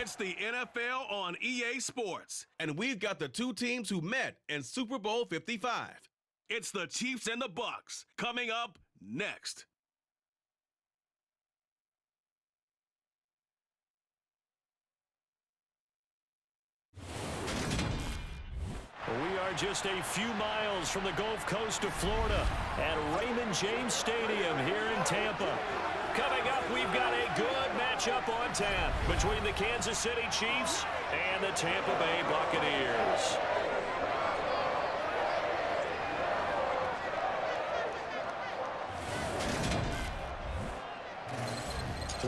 It's the NFL on EA Sports, and we've got the two teams who met in Super Bowl 55. It's the Chiefs and the Bucs, coming up next. We are just a few miles from the Gulf Coast of Florida at Raymond James Stadium here in Tampa. Coming up, we've got a good matchup on tap between the Kansas City Chiefs and the Tampa Bay Buccaneers.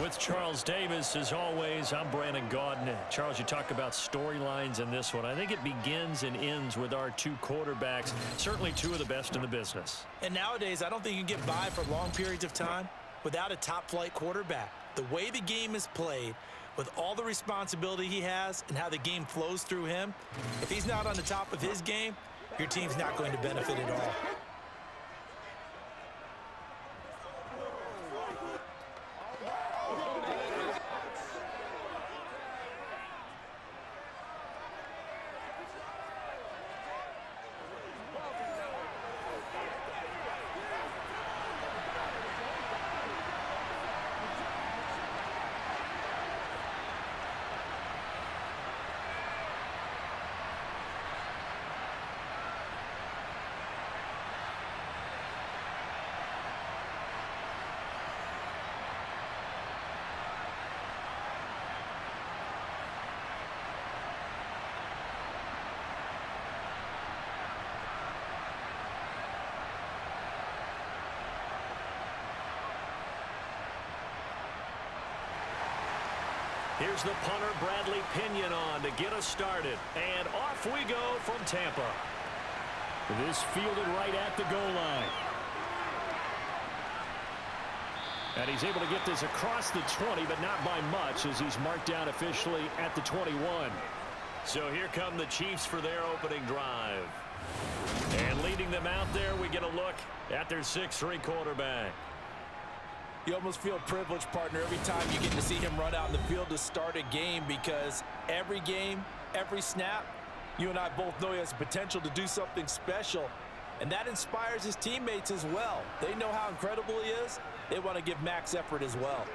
With Charles Davis, as always, I'm Brandon Gaudin. Charles, you talk about storylines in this one. I think it begins and ends with our two quarterbacks, certainly two of the best in the business. And nowadays, I don't think you can get by for long periods of time without a top-flight quarterback. The way the game is played, with all the responsibility he has and how the game flows through him, if he's not on the top of his game, your team's not going to benefit at all. Here's the punter, Bradley Pinion, on to get us started. And off we go from Tampa. This fielded right at the goal line. And he's able to get this across the 20, but not by much, as he's marked down officially at the 21. So here come the Chiefs for their opening drive. And leading them out there, we get a look at their 6'3" quarterback. You almost feel privileged, partner, every time you get to see him run out in the field to start a game, because every game, every snap, you and I both know he has the potential to do something special. And that inspires his teammates as well. They know how incredible he is. They want to give max effort as well.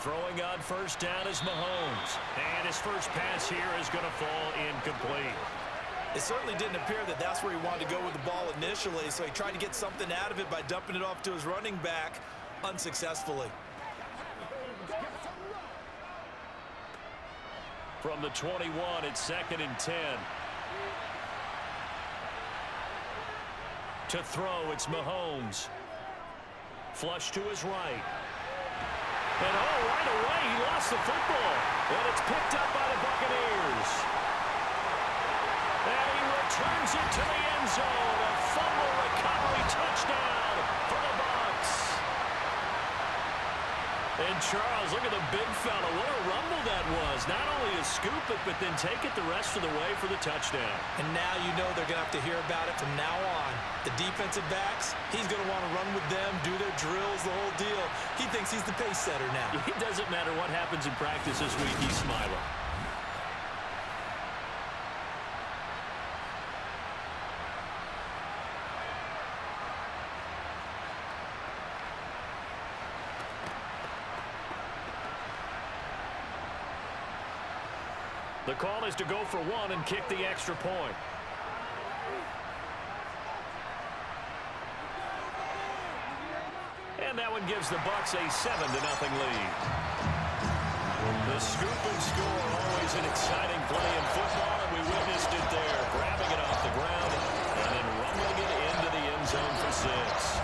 Throwing on first down is Mahomes. And his first pass here is going to fall incomplete. It certainly didn't appear that that's where he wanted to go with the ball initially, so he tried to get something out of it by dumping it off to his running back unsuccessfully. From the 21, it's 2nd and 10. To throw, it's Mahomes. Flush to his right. And right away, he lost the football. And it's picked up by the Buccaneers. And he returns it to the end zone. A fumble recovery touchdown for the Bucs. And Charles, look at the big fella. What a rumble that was. Not only to scoop it, but then take it the rest of the way for the touchdown. And now you know they're going to have to hear about it from now on. The defensive backs, he's going to want to run with them, do their drills, the whole deal. He thinks he's the pace setter now. It doesn't matter what happens in practice this week, he's smiling. The call is to go for one and kick the extra point. And that one gives the Bucs a 7-0 lead. The scoop and score, always an exciting play in football, and we witnessed it there, grabbing it off the ground and then rumbling it into the end zone for 6.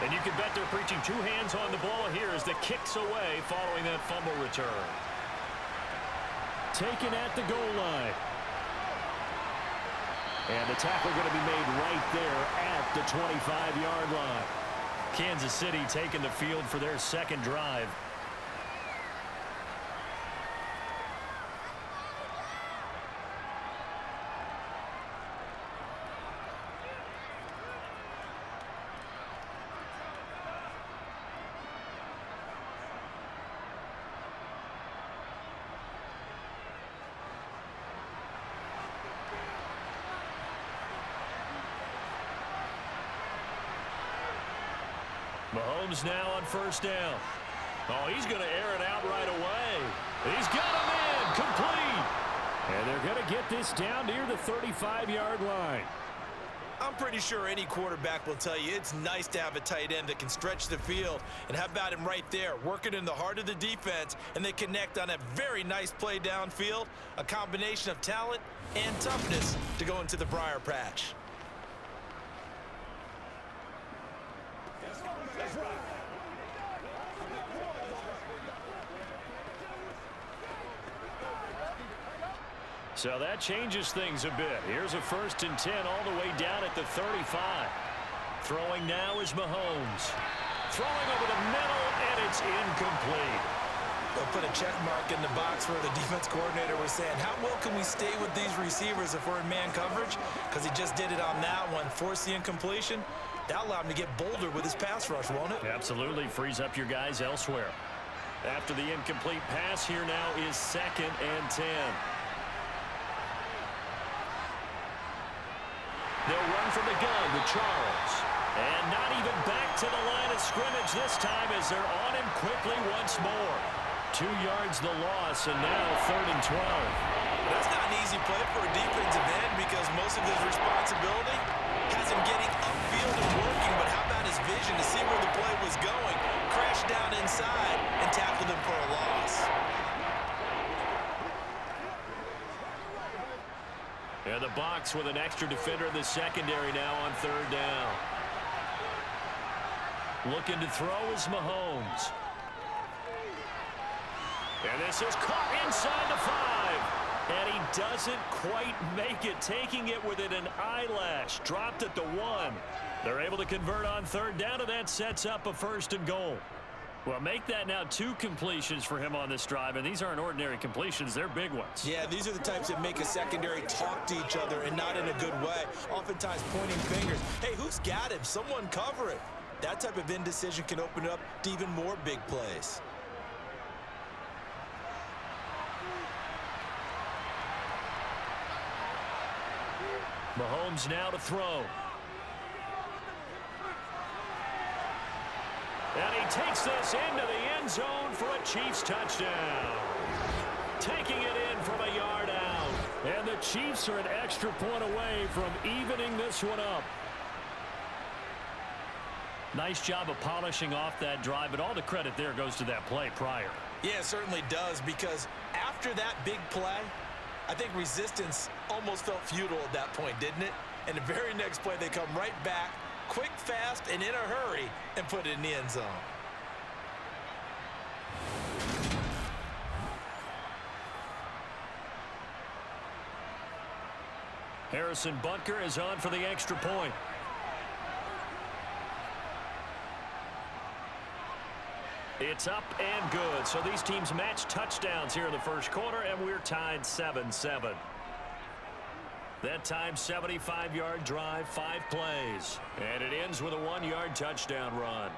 And you can bet they're preaching two hands on the ball here as the kick's away following that fumble return. Taken at the goal line. And the tackle going to be made right there at the 25-yard line. Kansas City taking the field for their second drive. Mahomes now on first down. Oh, he's going to air it out right away. He's got him in, complete. And they're going to get this down near the 35-yard line. I'm pretty sure any quarterback will tell you it's nice to have a tight end that can stretch the field. And how about him right there, working in the heart of the defense, and they connect on a very nice play downfield, a combination of talent and toughness to go into the briar patch. So that changes things a bit. Here's a 1st and 10 all the way down at the 35. Throwing now is Mahomes. Throwing over the middle, and it's incomplete. They'll put a check mark in the box where the defense coordinator was saying, how well can we stay with these receivers if we're in man coverage? Because he just did it on that one, forced the incompletion. That'll allow him to get bolder with his pass rush, won't it? Absolutely. Frees up your guys elsewhere. After the incomplete pass, here now is 2nd and 10. They'll run from the gun to Charles. And not even back to the line of scrimmage this time as they're on him quickly once more. 2 yards the loss, and now 3rd and 12. That's not an easy play for a defensive end because most of his responsibility has him getting upfield and working, but how about his vision to see where the play was going, crashed down inside, and tackled him for a loss. And the box with an extra defender in the secondary now on 3rd down. Looking to throw is Mahomes. And this is caught inside the 5. And he doesn't quite make it, taking it within an eyelash. Dropped at the 1. They're able to convert on 3rd down, and that sets up a 1st and goal. Well, make that now 2 completions for him on this drive, and these aren't ordinary completions. They're big ones. Yeah, these are the types that make a secondary talk to each other and not in a good way, oftentimes pointing fingers. Hey, who's got him? Someone cover it. That type of indecision can open up to even more big plays. Mahomes now to throw. And he takes this into the end zone for a Chiefs touchdown. Taking it in from a yard out. And the Chiefs are an extra point away from evening this one up. Nice job of polishing off that drive, but all the credit there goes to that play prior. Yeah, it certainly does, because after that big play, I think resistance almost felt futile at that point, didn't it? And the very next play, they come right back, quick, fast, and in a hurry, and put it in the end zone. Harrison Butker is on for the extra point. It's up and good. So these teams match touchdowns here in the first quarter, and we're tied 7-7. That time, 75-yard drive, 5 plays. And it ends with a 1-yard touchdown run.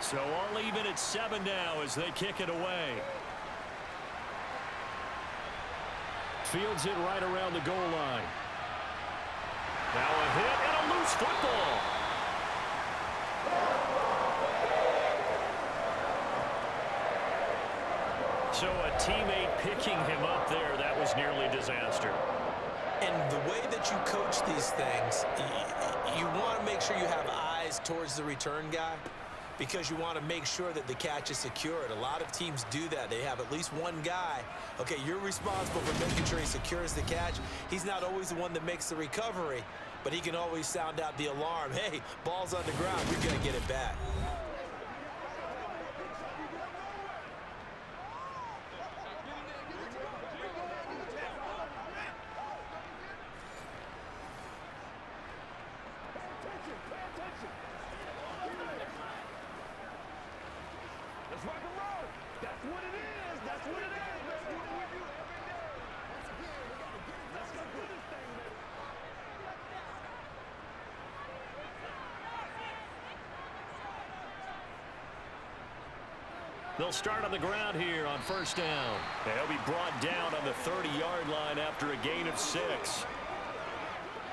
So all even at 7 now as they kick it away. Fields it right around the goal line. Now a hit and a loose football. So a teammate picking him up there, that was nearly disaster. And the way that you coach these things, you want to make sure you have eyes towards the return guy because you want to make sure that the catch is secured. A lot of teams do that. They have at least one guy. Okay, you're responsible for making sure he secures the catch. He's not always the one that makes the recovery, but he can always sound out the alarm. Hey, ball's on the ground. We're going to get it back. They'll start on the ground here on first down. They'll be brought down on the 30-yard line after a gain of 6.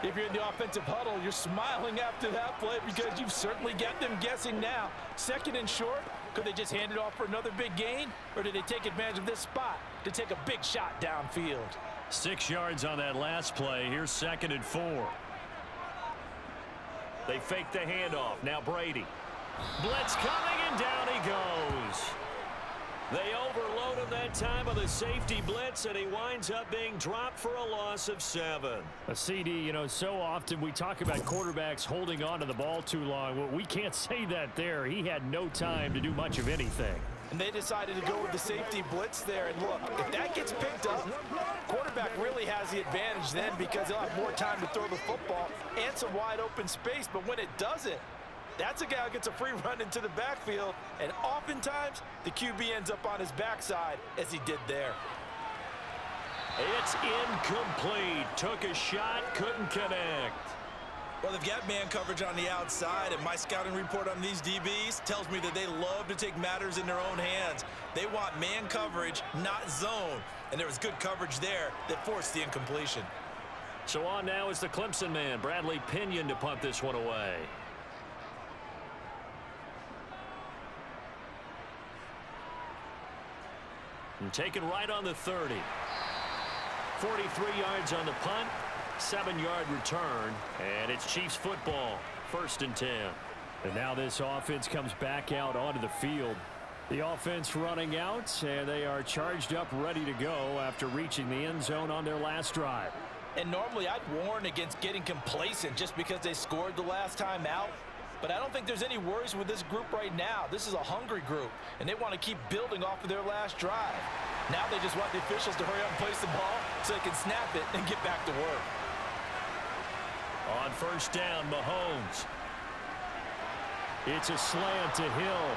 If you're in the offensive huddle, you're smiling after that play because you've certainly got them guessing now. Second and short, could they just hand it off for another big gain? Or did they take advantage of this spot to take a big shot downfield? 6 yards on that last play. Here's 2nd and 4. They fake the handoff. Now Brady. Blitz coming, and down he goes. They overload him that time on the safety blitz, and he winds up being dropped for a loss of 7. A CD, you know, so often we talk about quarterbacks holding on to the ball too long. Well, we can't say that there. He had no time to do much of anything. And they decided to go with the safety blitz there. And look, if that gets picked up, quarterback really has the advantage then because he'll have more time to throw the football and some wide open space. But when it doesn't, that's a guy who gets a free run into the backfield, and oftentimes the QB ends up on his backside as he did there. It's incomplete. Took a shot, couldn't connect. Well, they've got man coverage on the outside, and my scouting report on these DBs tells me that they love to take matters in their own hands. They want man coverage, not zone, and there was good coverage there that forced the incompletion. So on now is the Clemson man, Bradley Pinion, to punt this one away. And taken right on the 30. 43 yards on the punt, 7-yard return, and it's Chiefs football, 1st and 10. And now this offense comes back out onto the field. The offense running out, and they are charged up, ready to go after reaching the end zone on their last drive. And normally I'd warn against getting complacent just because they scored the last time out. But I don't think there's any worries with this group right now. This is a hungry group, and they want to keep building off of their last drive. Now they just want the officials to hurry up and place the ball so they can snap it and get back to work. On first down, Mahomes. It's a slant to Hill.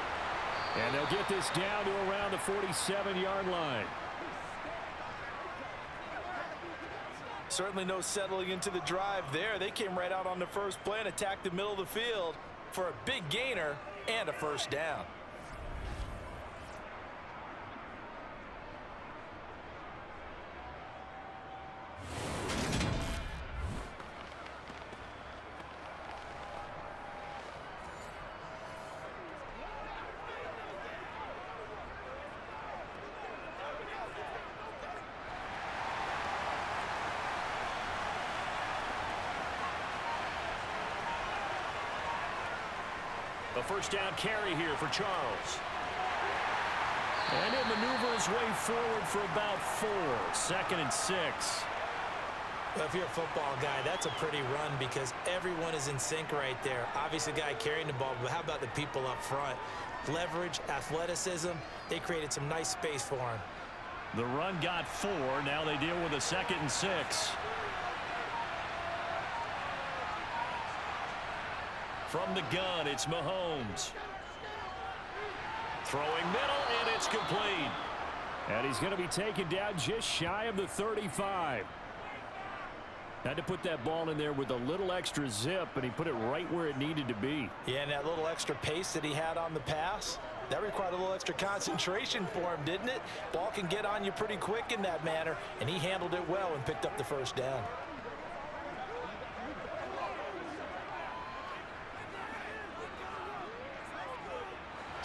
And they'll get this down to around the 47-yard line. Certainly no settling into the drive there. They came right out on the first play and attacked the middle of the field for a big gainer and a first down. A first down carry here for Charles. And he'll maneuver his way forward for about 4. 2nd and 6. Well, if you're a football guy, that's a pretty run because everyone is in sync right there. Obviously, the guy carrying the ball, but how about the people up front? Leverage, athleticism, they created some nice space for him. The run got 4. Now they deal with a 2nd and 6. From the gun, it's Mahomes. Throwing middle, and it's complete. And he's going to be taken down just shy of the 35. Had to put that ball in there with a little extra zip, and he put it right where it needed to be. Yeah, and that little extra pace that he had on the pass, that required a little extra concentration for him, didn't it? Ball can get on you pretty quick in that manner, and he handled it well and picked up the first down.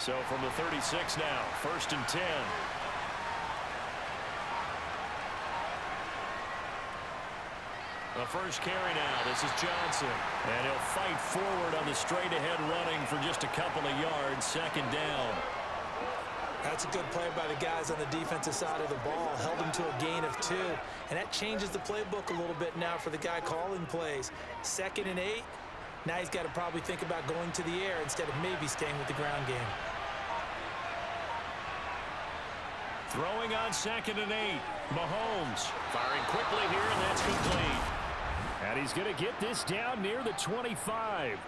So from the 36 now, 1st and 10. The first carry now. This is Johnson. And he'll fight forward on the straight-ahead running for just a couple of yards. 2nd down. That's a good play by the guys on the defensive side of the ball. Held him to a gain of 2. And that changes the playbook a little bit now for the guy calling plays. 2nd and 8. Now he's got to probably think about going to the air instead of maybe staying with the ground game. Throwing on 2nd and 8. Mahomes firing quickly here, and that's complete. And he's going to get this down near the 25.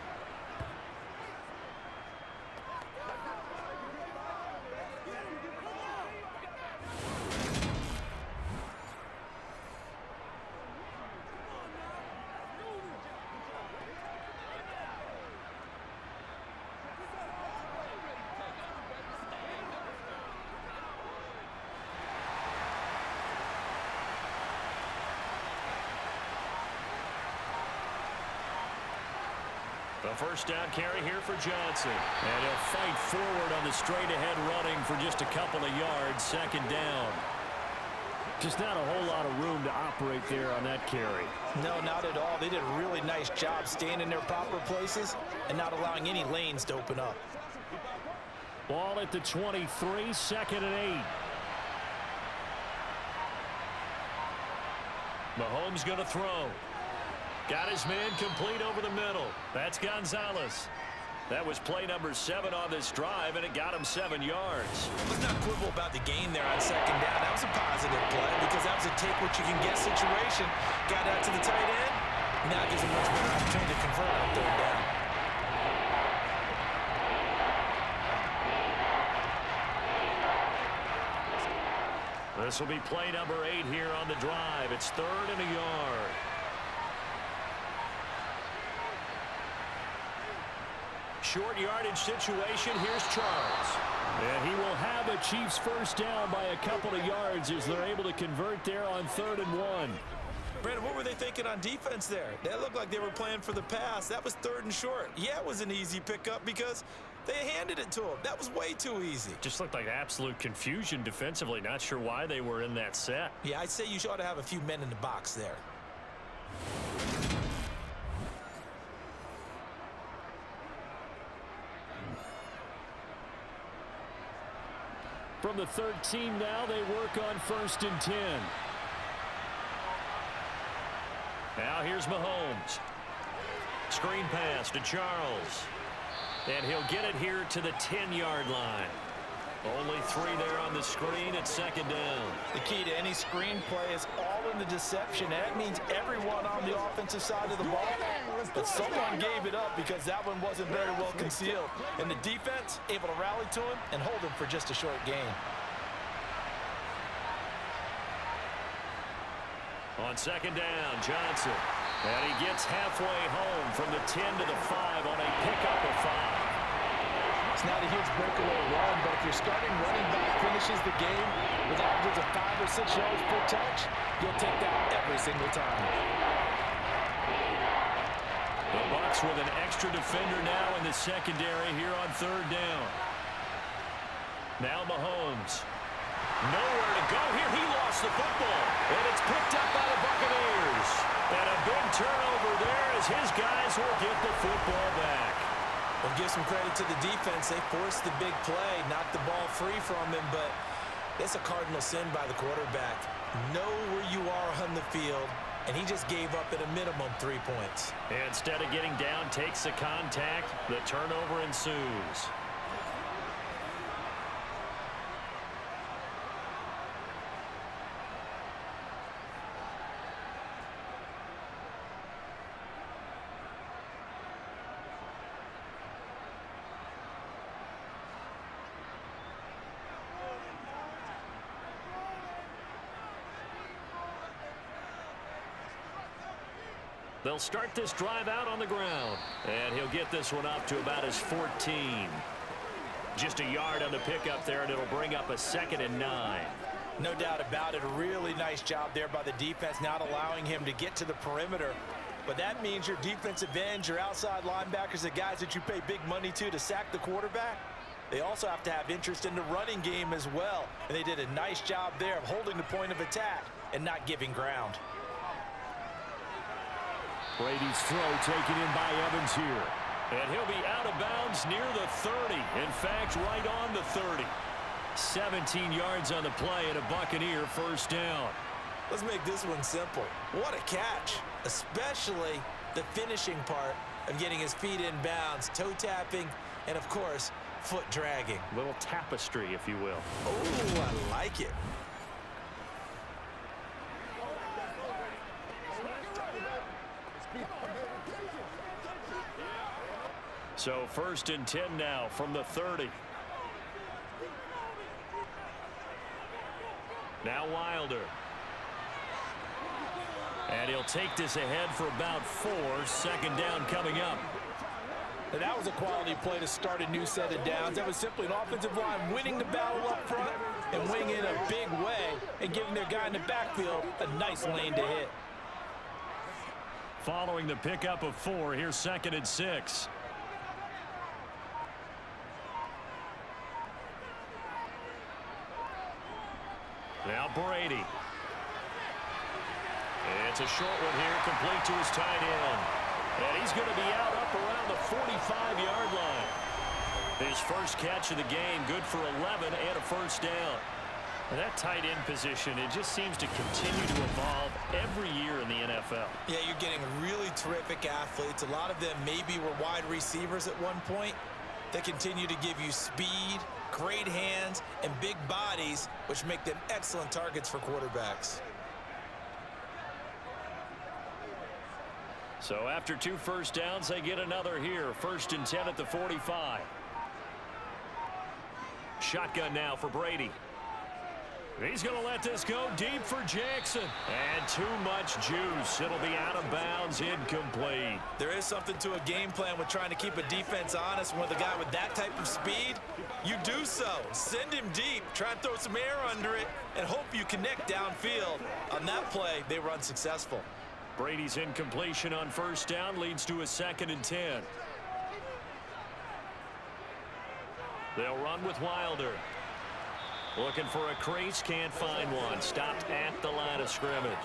The first down carry here for Johnson. And he'll fight forward on the straight-ahead running for just a couple of yards. 2nd down. Just not a whole lot of room to operate there on that carry. No, not at all. They did a really nice job staying in their proper places and not allowing any lanes to open up. Ball at the 23, 2nd and 8. Mahomes going to throw. Got his man complete over the middle. That's Gonzalez. That was play number 7 on this drive, and it got him 7 yards. Let's not quibble about the gain there on 2nd down. That was a positive play because that was a take-what-you-can-get situation. Got out to the tight end. Now gives him much better opportunity to convert on 3rd down. This will be play number 8 here on the drive. It's 3rd and a yard. Short yardage situation. Here's Charles. And he will have a Chiefs first down by a couple of yards as they're able to convert there on 3rd and 1. Brandon, what were they thinking on defense there? That looked like they were playing for the pass. That was 3rd and short. Yeah, it was an easy pickup because they handed it to him. That was way too easy. Just looked like absolute confusion defensively. Not sure why they were in that set. Yeah, I'd say you ought to have a few men in the box there. From the 13 now, they work on 1st and 10. Now here's Mahomes. Screen pass to Charles. And he'll get it here to the 10-yard line. Only 3 there on the screen at 2nd down. The key to any screen play is all in the deception. And that means everyone on the offensive side of the ball. But someone gave it up because that one wasn't very well concealed. And the defense able to rally to him and hold him for just a short gain. On 2nd down, Johnson. And he gets halfway home from the 10 to the 5 on a pickup of 5. It's not a huge breakaway run, but if your starting running back finishes the game with averages of 5 or 6 yards per touch, you'll take that every single time. The Bucs with an extra defender now in the secondary here on 3rd down. Now Mahomes. Nowhere to go here. He lost the football. And it's picked up by the Buccaneers. And a big turnover there as his guys will get the football back. Well, give some credit to the defense. They forced the big play, knocked the ball free from him, but it's a cardinal sin by the quarterback. Know where you are on the field, and he just gave up at a minimum 3 points. Instead of getting down, takes the contact. The turnover ensues. They'll start this drive out on the ground. And he'll get this one up to about his 14. Just a yard on the pickup there, and it'll bring up a 2nd and 9. No doubt about it. A really nice job there by the defense, not allowing him to get to the perimeter. But that means your defensive ends, your outside linebackers, the guys that you pay big money to sack the quarterback, they also have to have interest in the running game as well. And they did a nice job there of holding the point of attack and not giving ground. Brady's throw taken in by Evans here. And he'll be out of bounds near the 30. In fact, right on the 30. 17 yards on the play and a Buccaneer first down. Let's make this one simple. What a catch, especially the finishing part of getting his feet in bounds, toe tapping, and of course, foot dragging. Little tapestry, if you will. Oh, I like it. So 1st and 10 now from the 30. Now Wilder. And he'll take this ahead for about 4. 2nd down coming up. And that was a quality play to start a new set of downs. That was simply an offensive line winning the battle up front and winning it in a big way and giving their guy in the backfield a nice lane to hit. Following the pickup of 4, here's 2nd and 6. Now Brady. It's a short one here, complete to his tight end. And he's going to be out up around the 45-yard line. His first catch of the game, good for 11 and a first down. And that tight end position, it just seems to continue to evolve every year in the NFL. Yeah, you're getting really terrific athletes. A lot of them maybe were wide receivers at one point. They continue to give you speed, great hands, and big bodies, which make them excellent targets for quarterbacks. So after 2 first downs, they get another here. 1st and 10 at the 45. Shotgun now for Brady. He's going to let this go deep for Jackson. And too much juice. It'll be out of bounds, incomplete. There is something to a game plan with trying to keep a defense honest. With a guy with that type of speed, you do so. Send him deep, try and throw some air under it, and hope you connect downfield. On that play, they were unsuccessful. Brady's incompletion on 1st down leads to a 2nd and 10. They'll run with Wilder. Looking for a crease, can't find one. Stopped at the line of scrimmage.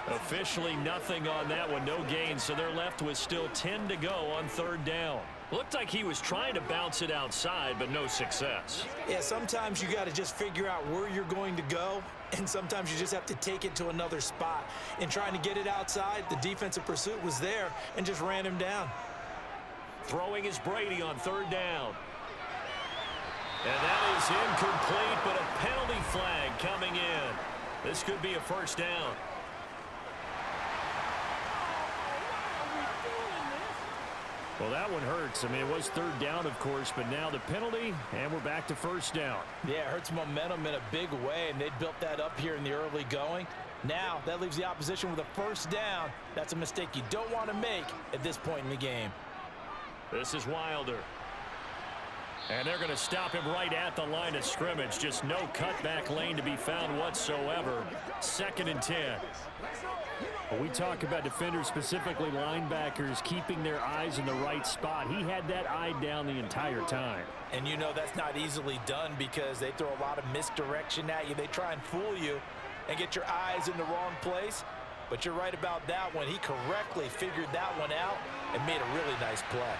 Officially nothing on that one, no gain, so they're left with still 10 to go on 3rd down. Looked like he was trying to bounce it outside, but no success. Yeah, sometimes you got to just figure out where you're going to go, and sometimes you just have to take it to another spot. In trying to get it outside, the defensive pursuit was there and just ran him down. Throwing is Brady on 3rd down. And that is incomplete, but a penalty flag coming in. This could be a first down. Well, that one hurts. I mean, it was 3rd down, of course, but now the penalty, and we're back to 1st down. Yeah, it hurts momentum in a big way, and they built that up here in the early going. Now, that leaves the opposition with a 1st down. That's a mistake you don't want to make at this point in the game. This is Wilder. And they're going to stop him right at the line of scrimmage. Just no cutback lane to be found whatsoever. 2nd and 10. When we talk about defenders, specifically linebackers, keeping their eyes in the right spot. He had that eye down the entire time. And you know that's not easily done because they throw a lot of misdirection at you. They try and fool you and get your eyes in the wrong place. But you're right about that one. He correctly figured that one out and made a really nice play.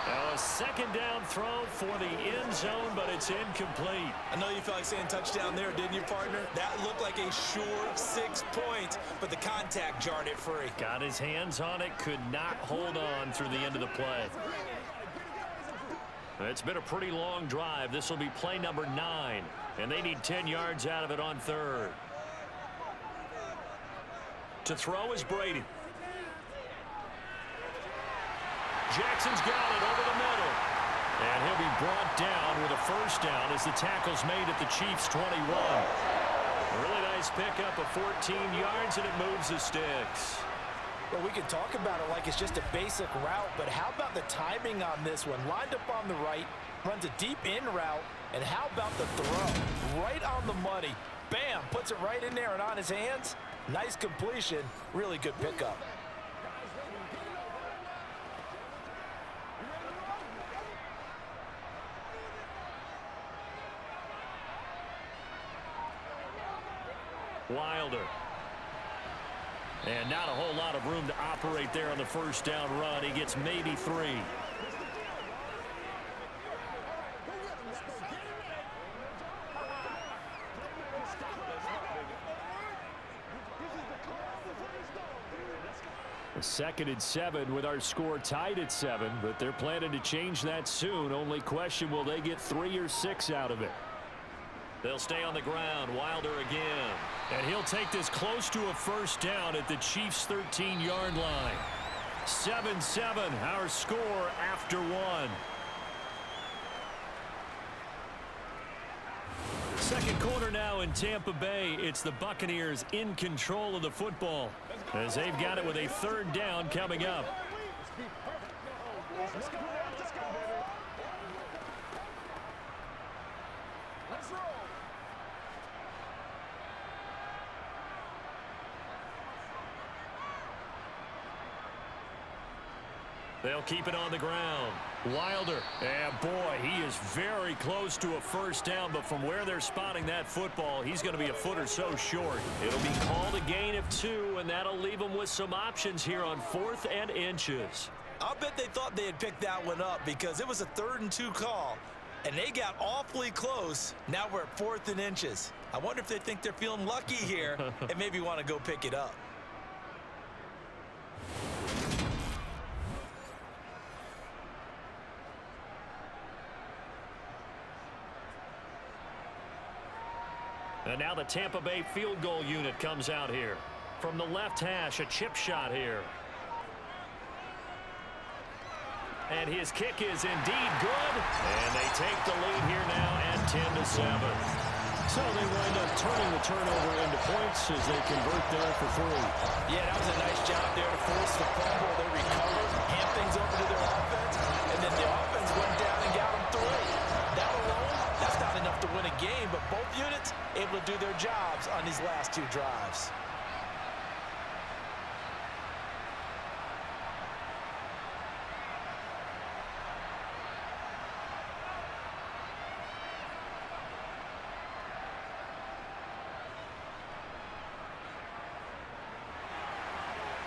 Now a 2nd down throw for the end zone, but it's incomplete. I know you felt like saying touchdown there, didn't you, partner? That looked like a sure 6 points, but the contact jarred it free. Got his hands on it, could not hold on through the end of the play. It's been a pretty long drive. This will be play number 9, and they need 10 yards out of it on 3rd. To throw is Brady. Jackson's got it over the middle. And he'll be brought down with a first down as the tackle's made at the Chiefs' 21. A really nice pickup of 14 yards, and it moves the sticks. Well, we could talk about it like it's just a basic route, but how about the timing on this one? Lined up on the right, runs a deep in route, and how about the throw? Right on the money. Bam, puts it right in there and on his hands. Nice completion, really good pickup. Wilder. And not a whole lot of room to operate there on the first down run. He gets maybe 3. Second and 7 with our score tied at 7, but they're planning to change that soon. Only question, will they get 3 or 6 out of it? They'll stay on the ground. Wilder again. And he'll take this close to a first down at the Chiefs' 13-yard line. 7-7, our score after 1. Second quarter now in Tampa Bay. It's the Buccaneers in control of the football as they've got it with a third down coming up. They'll keep it on the ground. Wilder, and boy, he is very close to a first down, but from where they're spotting that football, he's going to be a foot or so short. It'll be called a gain of 2, and that'll leave them with some options here on 4th and inches. I'll bet they thought they had picked that one up because it was a 3rd and 2 call, and they got awfully close. Now we're at 4th and inches. I wonder if they think they're feeling lucky here and maybe want to go pick it up. And now the Tampa Bay field goal unit comes out here. From the left hash, a chip shot here. And his kick is indeed good. And they take the lead here now at 10-7. So they wind up turning the turnover into points as they convert there for 3. Yeah, that was a nice job there to force the fumble. They recovered, hand things over to their offense, and then the offense went down and got them 3. That alone, that's not enough to win a game, but both units able to do their jobs on these last 2 drives.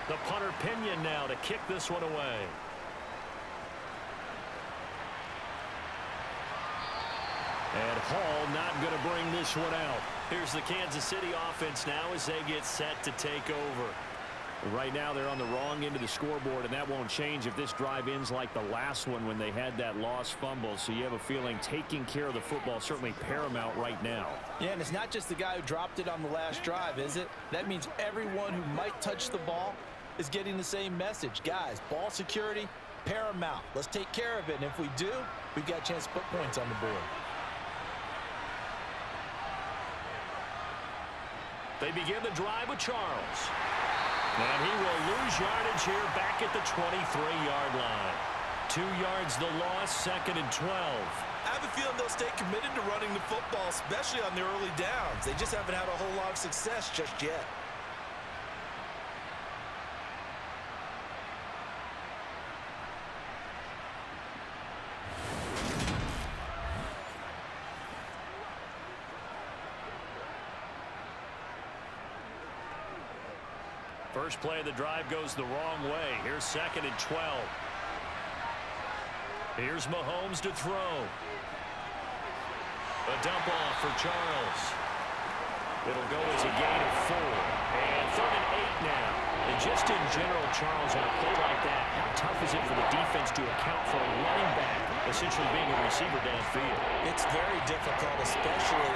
The punter Pinion now to kick this one away. And Hall not going to bring this one out. Here's the Kansas City offense now as they get set to take over. Right now they're on the wrong end of the scoreboard, and that won't change if this drive ends like the last one when they had that lost fumble. So you have a feeling taking care of the football certainly paramount right now. Yeah, and it's not just the guy who dropped it on the last drive, is it? That means everyone who might touch the ball is getting the same message. Guys, ball security, paramount. Let's take care of it, and if we do, we've got a chance to put points on the board. They begin the drive with Charles. And he will lose yardage here back at the 23-yard line. 2 yards the loss, 2nd and 12. I have a feeling they'll stay committed to running the football, especially on the early downs. They just haven't had a whole lot of success just yet. First play of the drive goes the wrong way. Here's 2nd and 12. Here's Mahomes to throw. A dump off for Charles. It'll go as a gain of 4. And 3rd and 8 now. And just in general, Charles, on a play like that, how tough is it for the defense to account for a running back essentially being a receiver downfield? It's very difficult, especially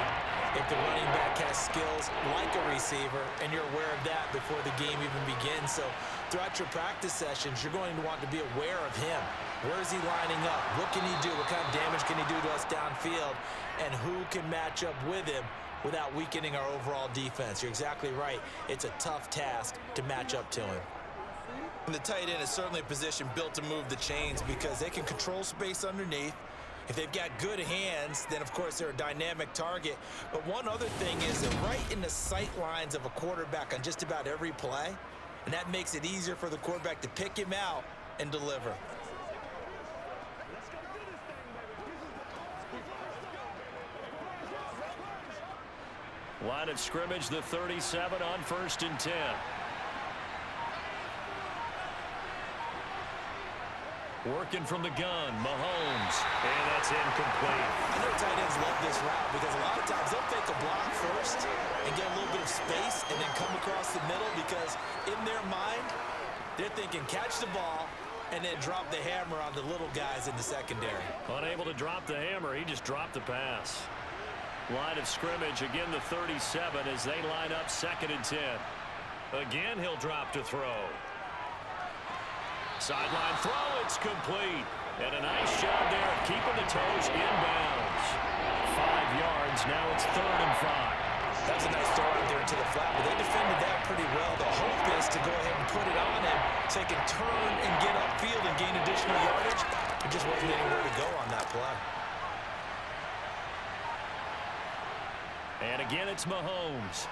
if the running back has skills like a receiver, and you're aware of that before the game even begins. So throughout your practice sessions, you're going to want to be aware of him. Where is he lining up? What can he do? What kind of damage can he do to us downfield? And who can match up with him without weakening our overall defense? You're exactly right. It's a tough task to match up to him. And the tight end is certainly a position built to move the chains because they can control space underneath. If they've got good hands, then of course they're a dynamic target. But one other thing is they're right in the sight lines of a quarterback on just about every play. And that makes it easier for the quarterback to pick him out and deliver. Line of scrimmage, the 37 on 1st and 10. Working from the gun, Mahomes, and that's incomplete. I know tight ends love this route because a lot of times they'll fake a block first and get a little bit of space and then come across the middle because in their mind, they're thinking catch the ball and then drop the hammer on the little guys in the secondary. Unable to drop the hammer, he just dropped the pass. Line of scrimmage, again the 37 as they line up 2nd and 10. Again, he'll drop to throw. Sideline throw, it's complete. And a nice job there of keeping the toes inbounds. 5 yards, now it's 3rd and 5. That was a nice throw out there into the flat, but they defended that pretty well. The hope is to go ahead and put it on him so he can turn and get upfield and gain additional yardage. There just wasn't anywhere to go on that play. And again, it's Mahomes.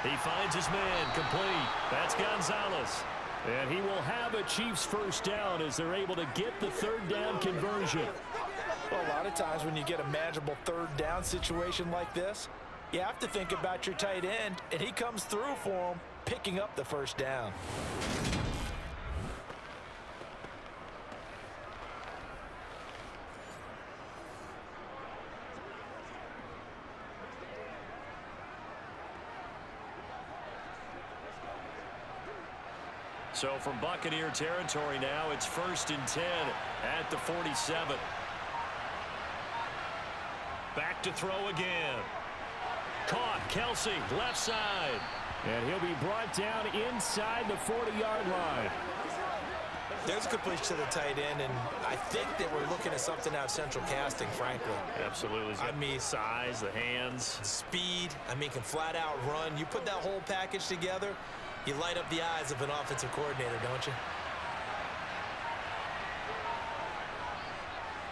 He finds his man, complete. That's Gonzalez. And he will have a Chiefs first down as they're able to get the 3rd down conversion. Well, a lot of times when you get a manageable 3rd down situation like this, you have to think about your tight end, and he comes through for him, picking up the 1st down. So from Buccaneer territory now, it's 1st and 10 at the 47. Back to throw again. Caught, Kelsey, left side. And he'll be brought down inside the 40-yard line. There's a completion to the tight end, and I think that we're looking at something out of central casting, frankly. Absolutely. I mean, size, the hands. Speed, can flat out run. You put that whole package together, you light up the eyes of an offensive coordinator, don't you?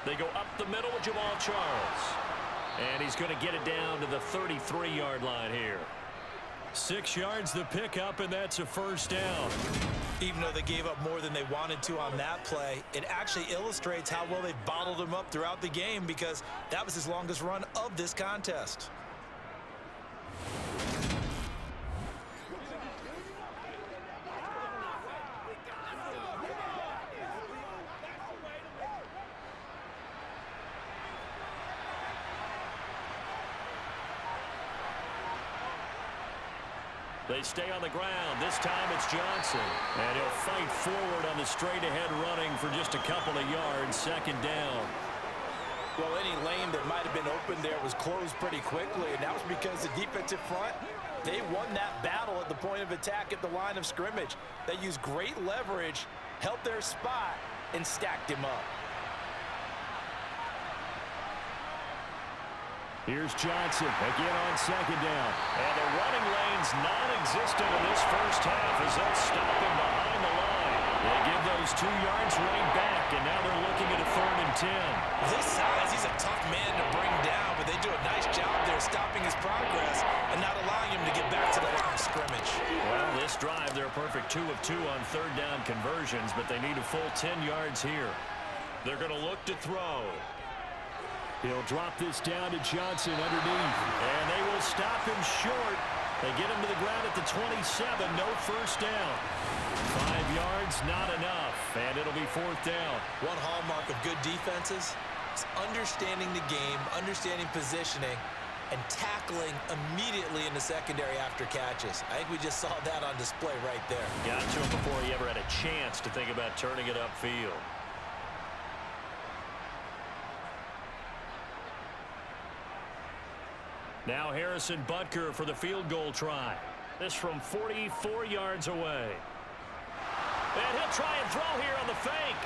They go up the middle with Jamal Charles. And he's going to get it down to the 33-yard line here. 6 yards the pickup, and that's a 1st down. Even though they gave up more than they wanted to on that play, it actually illustrates how well they've bottled him up throughout the game because that was his longest run of this contest. They stay on the ground. This time it's Johnson. And he'll fight forward on the straight-ahead running for just a couple of yards. 2nd down. Well, any lane that might have been open there was closed pretty quickly, and that was because the defensive front, they won that battle at the point of attack at the line of scrimmage. They used great leverage, held their spot, and stacked him up. Here's Johnson again on 2nd down. And the running lane's non-existent in this first half as they'll stop him behind the line. They give those 2 yards right back, and now they're looking at a 3rd and 10. This size, he's a tough man to bring down, but they do a nice job there stopping his progress and not allowing him to get back to the line of scrimmage. Well, this drive, they're a perfect 2 of 2 on 3rd down conversions, but they need a full 10 yards here. They're going to look to throw. He'll drop this down to Johnson underneath. And they will stop him short. They get him to the ground at the 27. No 1st down. 5 yards, not enough. And it'll be 4th down. One hallmark of good defenses is understanding the game, understanding positioning, and tackling immediately in the secondary after catches. I think we just saw that on display right there. Got to him before he ever had a chance to think about turning it upfield. Now Harrison Butker for the field goal try. This from 44 yards away. And he'll try and throw here on the fake.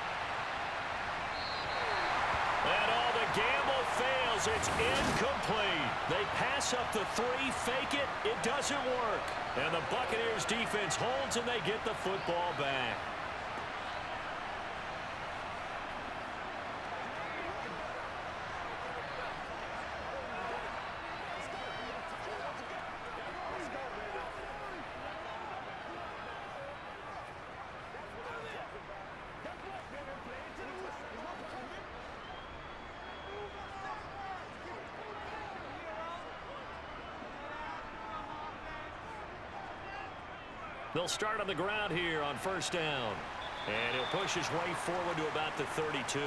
And all the gamble fails. It's incomplete. They pass up the 3, fake it. It doesn't work. And the Buccaneers defense holds and they get the football back. They'll start on the ground here on first down. And he'll push his way forward to about the 32.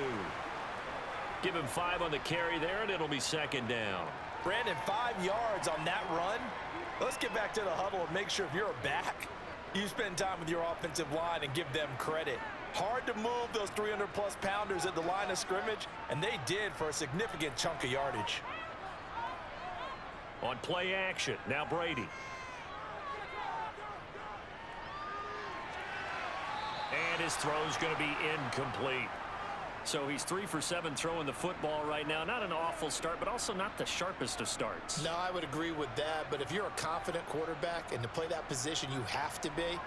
Give him 5 on the carry there, and it'll be second down. Brandon, 5 yards on that run. Let's get back to the huddle and make sure if you're a back, you spend time with your offensive line and give them credit. Hard to move those 300-plus pounders at the line of scrimmage, and they did for a significant chunk of yardage. On play action, now Brady. And his throw's going to be incomplete. So he's 3 for 7 throwing the football right now. Not an awful start, but also not the sharpest of starts. No, I would agree with that. But if you're a confident quarterback and to play that position, you have to be.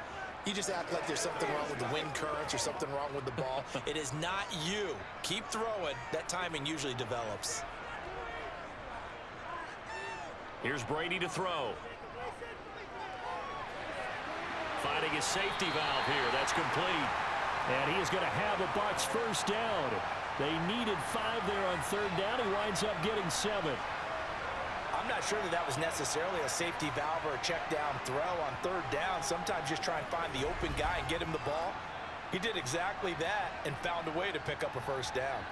You just act like there's something wrong with the wind currents or something wrong with the ball. It is not you. Keep throwing. That timing usually develops. Here's Brady to throw. Finding his safety valve here. That's complete. And he is going to have a Bucs first down. They needed 5 there on third down. He winds up getting 7. I'm not sure that was necessarily a safety valve or a check down throw on third down. Sometimes just try and find the open guy and get him the ball. He did exactly that and found a way to pick up a first down.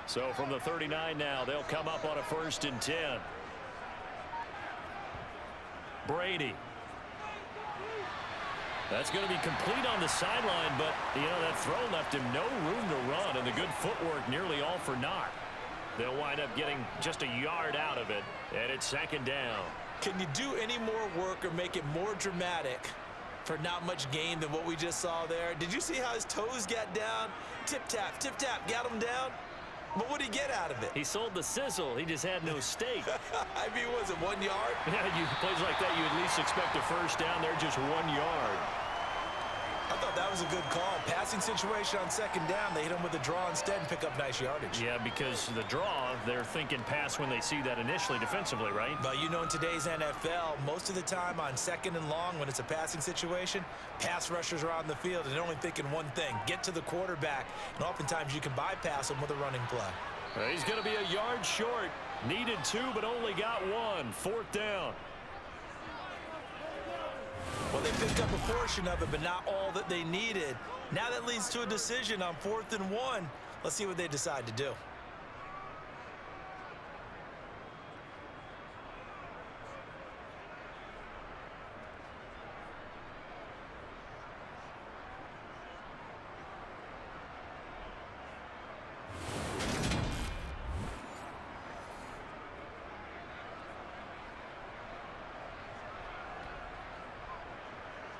So from the 39 now, they'll come up on a 1st and 10. Brady. That's going to be complete on the sideline, but, that throw left him no room to run, and the good footwork nearly all for naught. They'll wind up getting just a yard out of it, and it's second down. Can you do any more work or make it more dramatic for not much gain than what we just saw there? Did you see how his toes got down? Tip-tap, got him down. But what did he get out of it? He sold the sizzle. He just had no steak. I mean, was it 1 yard? Yeah, plays like that, you at least expect a first down. They're just 1 yard. I thought that was a good call. Passing situation on second down. They hit him with a draw instead and pick up nice yardage. Yeah, because the draw, they're thinking pass when they see that initially defensively, right? But in today's NFL, most of the time on second and long when it's a passing situation, pass rushers are on the field and they're only thinking one thing, get to the quarterback. And oftentimes you can bypass them with a running play. He's going to be a yard short. Needed 2, but only got 1. 4th down. Well, they picked up a portion of it, but not all that they needed. Now that leads to a decision on 4th and 1. Let's see what they decide to do.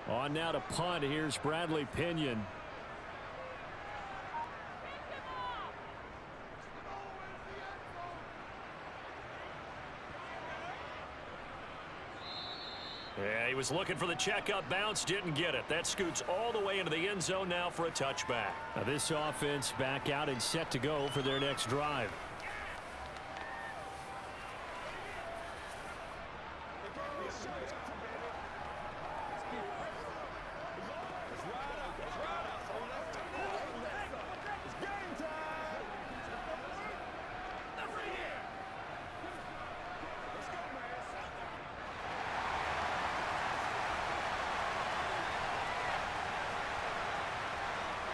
On now to punt. Here's Bradley Pinion. Yeah, he was looking for the checkup bounce, didn't get it. That scoots all the way into the end zone now for a touchback. Now this offense back out and set to go for their next drive.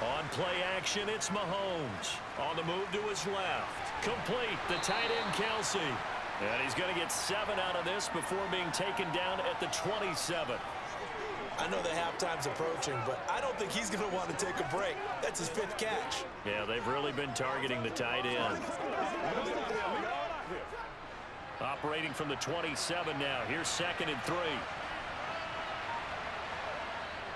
On play action, it's Mahomes. On the move to his left. Complete, the tight end Kelsey. And he's going to get 7 out of this before being taken down at the 27. I know the halftime's approaching, but I don't think he's going to want to take a break. That's his 5th catch. Yeah, they've really been targeting the tight end. Operating from the 27 now. Here's 2nd and 3.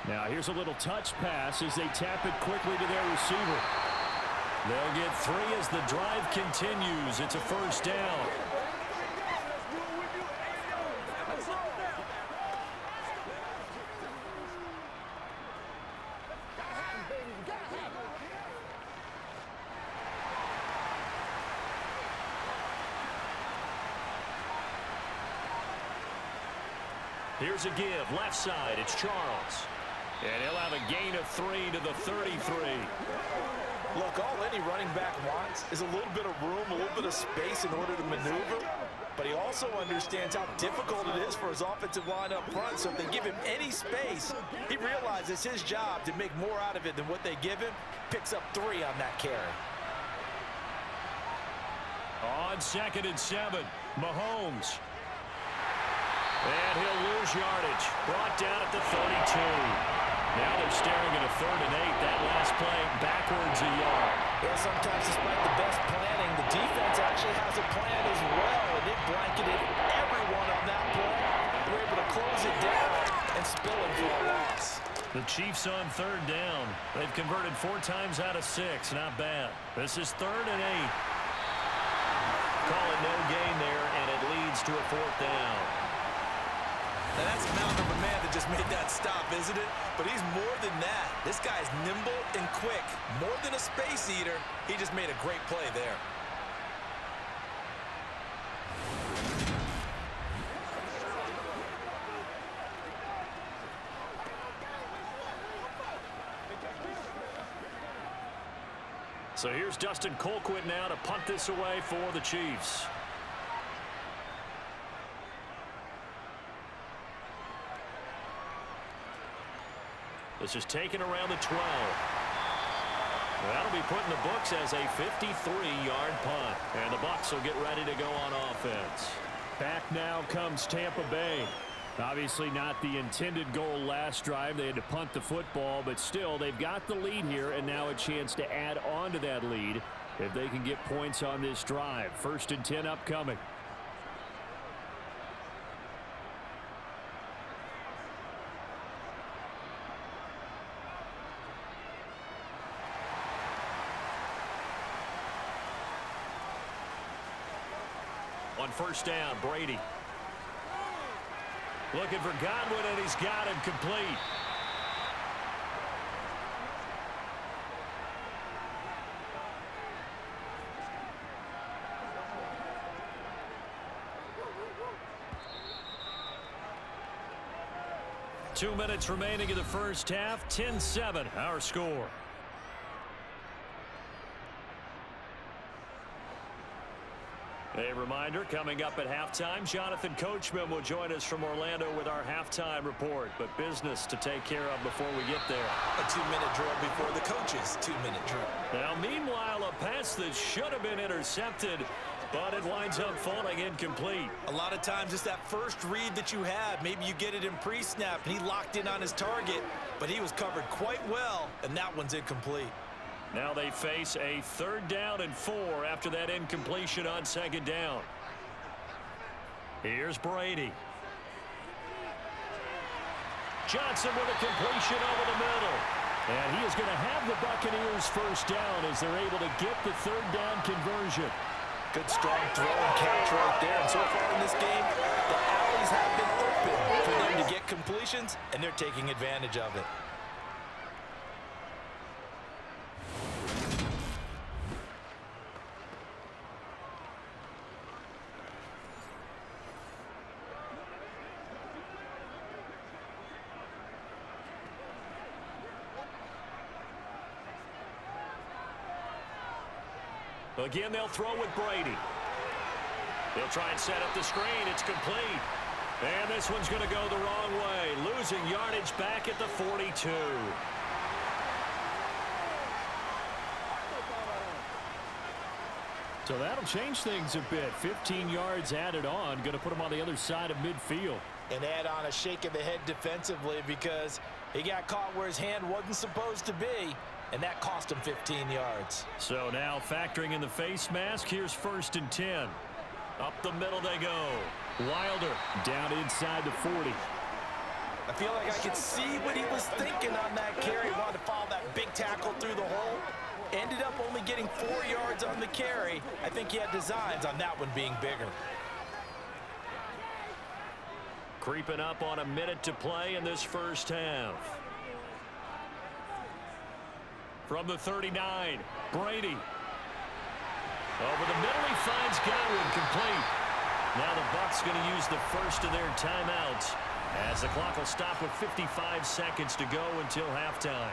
Now here's a little touch pass as they tap it quickly to their receiver. They'll get 3 as the drive continues. It's a first down. Here's a give. Left side, it's Charles. And he'll have a gain of 3 to the 33. Look, all any running back wants is a little bit of room, a little bit of space in order to maneuver. But he also understands how difficult it is for his offensive line up front. So if they give him any space, he realizes it's his job to make more out of it than what they give him. Picks up 3 on that carry. On 2nd and 7, Mahomes. And he'll lose yardage. Brought down at the 32. Now they're staring at a 3rd and 8. That last play backwards a yard. Yeah, sometimes despite the best planning, the defense actually has a plan as well, and it blanketed everyone on that play. They were able to close it down and spill it for a loss. The Chiefs on 3rd down. They've converted 4 times out of 6. Not bad. This is 3rd and 8. Call it no gain there, and it leads to a 4th down. Now that's a mountain of a man that just made that stop, isn't it? But he's more than that. This guy's nimble and quick. More than a space eater, he just made a great play there. So here's Dustin Colquitt now to punt this away for the Chiefs. This is taken around the 12. That'll be put in the books as a 53-yard punt. And the Bucs will get ready to go on offense. Back now comes Tampa Bay. Obviously not the intended goal last drive. They had to punt the football, but still they've got the lead here and now a chance to add on to that lead if they can get points on this drive. 1st and 10 upcoming. On 1st down, Brady. Looking for Godwin, and he's got him complete. Two minutes remaining in the first half. 10-7, our score. A reminder, coming up at halftime, Jonathan Coachman will join us from Orlando with our halftime report. But business to take care of before we get there. A 2-minute drill before the coach's 2-minute drill. Now, meanwhile, a pass that should have been intercepted, but it winds up falling incomplete. A lot of times it's that first read that you have. Maybe you get it in pre-snap, and he locked in on his target, but he was covered quite well, and that one's incomplete. Now they face a 3rd down and 4 after that incompletion on 2nd down. Here's Brady. Johnson with a completion over the middle. And he is going to have the Buccaneers 1st down as they're able to get the 3rd down conversion. Good strong throw and catch right there. And so far in this game, the alleys have been open for them to get completions, and they're taking advantage of it. Again, they'll throw with Brady. They'll try and set up the screen. It's complete. And this one's going to go the wrong way. Losing yardage back at the 42. So that'll change things a bit. 15 yards added on. Going to put them on the other side of midfield. And add on a shake of the head defensively because he got caught where his hand wasn't supposed to be. And that cost him 15 yards. So now factoring in the face mask, here's 1st and 10. Up the middle they go. Wilder down inside the 40. I feel like I could see what he was thinking on that carry. He wanted to follow that big tackle through the hole. Ended up only getting 4 yards on the carry. I think he had designs on that one being bigger. Creeping up on a minute to play in this first half. From the 39, Brady. Over the middle, he finds Godwin complete. Now the Bucs going to use the first of their timeouts As the clock will stop with 55 seconds to go until halftime.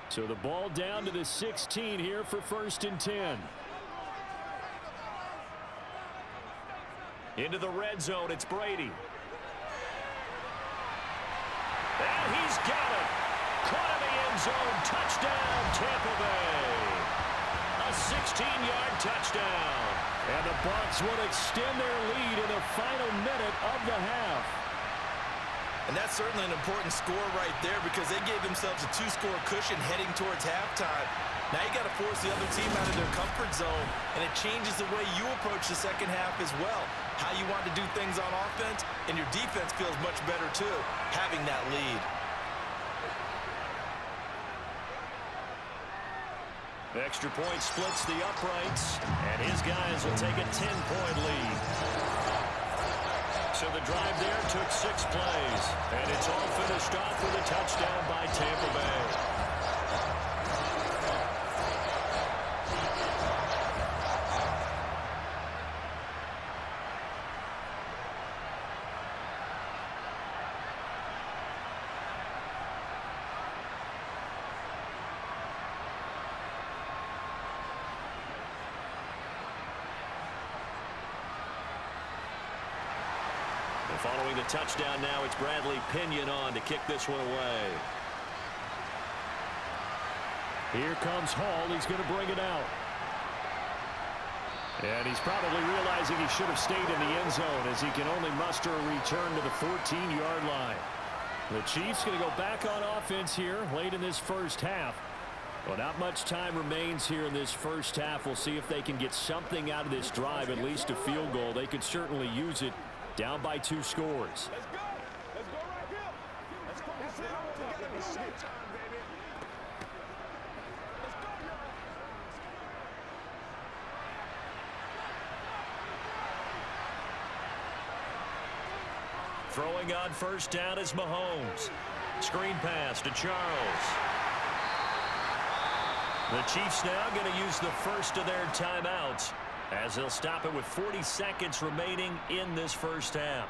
So the ball down to the 16 here for 1st and 10. Into the red zone, it's Brady. And he's got it. Caught in the end zone. Touchdown, Tampa Bay. A 16-yard touchdown. And the Bucs will extend their lead in the final minute of the half. And that's certainly an important score right there because they gave themselves a 2-score cushion heading towards halftime. Now you got to force the other team out of their comfort zone, and it changes the way you approach the second half as well. How you want to do things on offense, and your defense feels much better too, having that lead. Extra point splits the uprights, and his guys will take a 10-point lead. So the drive there took 6 plays, and it's all finished off with a touchdown by Tampa Bay. Following the touchdown now, it's Bradley Pinion on to kick this one away. Here comes Hall. He's going to bring it out. And he's probably realizing he should have stayed in the end zone as he can only muster a return to the 14-yard line. The Chiefs going to go back on offense here late in this first half. Well, not much time remains here in this first half. We'll see if they can get something out of this drive, at least a field goal. They could certainly use it. Down by 2 scores. Let's go right here. Let's go together. It's showtime, baby. Let's go, y'all. Throwing on first down is Mahomes. Screen pass to Charles. The Chiefs now going to use the first of their timeouts, as they'll stop it with 40 seconds remaining in this first half.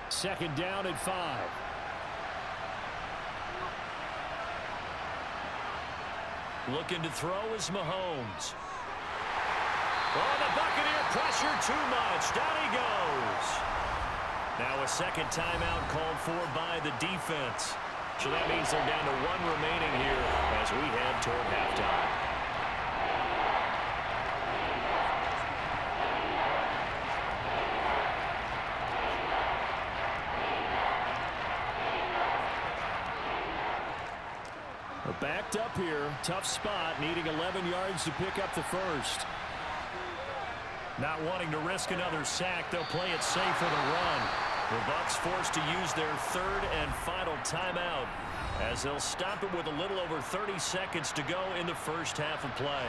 Second down and 5. Looking to throw is Mahomes. Oh, the Buccaneer pressure too much. Down he goes. Now a second timeout called for by the defense. So that means they're down to 1 remaining here as we head toward halftime. We're backed up here. Tough spot, needing 11 yards to pick up the first. Not wanting to risk another sack, they'll play it safe with a run. The Bucs forced to use their 3rd and final timeout, as they'll stop it with a little over 30 seconds to go in the first half of play.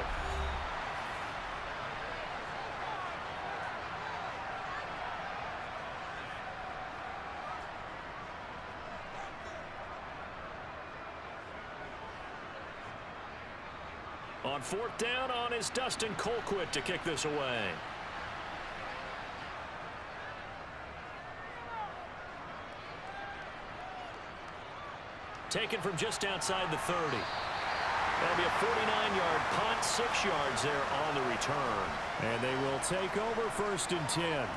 On 4th down, on is Dustin Colquitt to kick this away. Taken from just outside the 30. That'll be a 49-yard punt, 6 yards there on the return. And they will take over 1st and 10.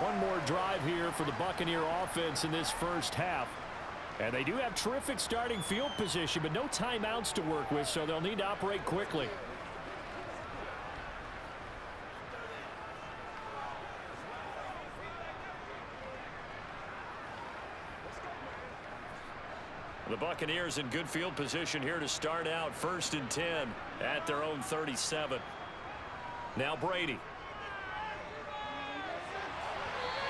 One more drive here for the Buccaneer offense in this first half. And they do have terrific starting field position, but no timeouts to work with, so they'll need to operate quickly. The Buccaneers in good field position here to start out 1st and 10 at their own 37. Now Brady.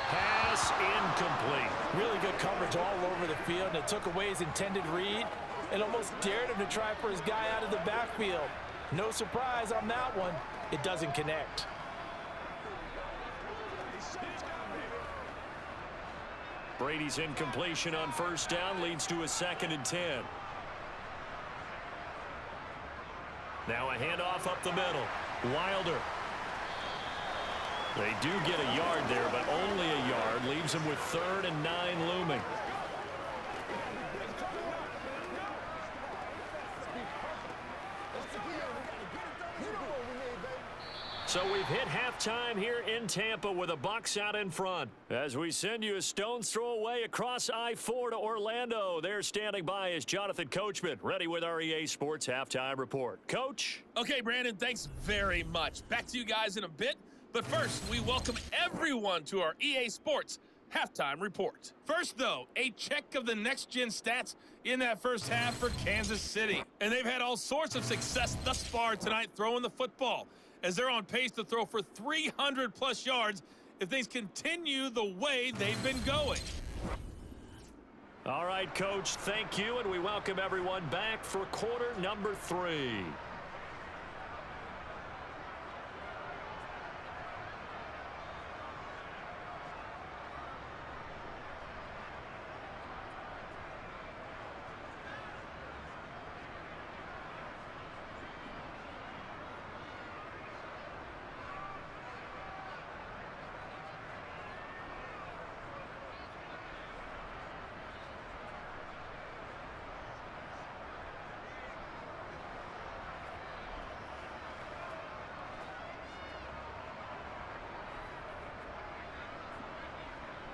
Pass pass incomplete. Really good coverage all over the field, and it took away his intended read and almost dared him to try for his guy out of the backfield. No surprise on that one. It doesn't connect. Brady's incompletion on first down leads to a 2nd and 10. Now a handoff up the middle. Wilder. They do get a yard there, but only a yard. Leaves them with 3rd and 9 looming. So we've hit halftime here in Tampa with the Bucs out in front. As we send you a stone's throw away across I-4 to Orlando. There standing by is Jonathan Coachman, ready with our EA Sports Halftime Report. Coach? Okay, Brandon, thanks very much. Back to you guys in a bit. But first, we welcome everyone to our EA Sports Halftime Report. First, though, a check of the next-gen stats in that first half for Kansas City. And they've had all sorts of success thus far tonight throwing the football, as they're on pace to throw for 300-plus yards if things continue the way they've been going. All right, Coach, thank you, and we welcome everyone back for quarter number 3.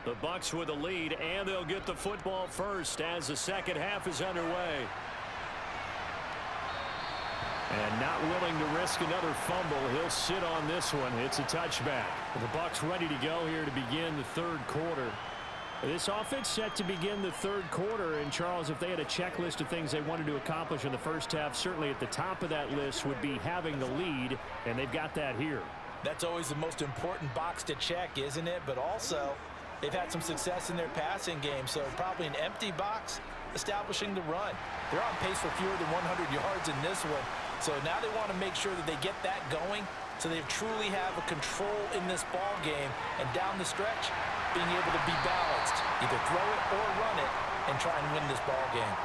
The Bucs with a lead, and they'll get the football first as the second half is underway. And not willing to risk another fumble. He'll sit on this one. It's a touchback. The Bucs ready to go here to begin the third quarter. This offense set to begin the third quarter. And, Charles, if they had a checklist of things they wanted to accomplish in the first half, certainly at the top of that list would be having the lead, and they've got that here. That's always the most important box to check, isn't it? But also, they've had some success in their passing game, so probably an empty box establishing the run. They're on pace for fewer than 100 yards in this one, so now they want to make sure that they get that going so they truly have a control in this ball game, and down the stretch, being able to be balanced, either throw it or run it, and try and win this ball game.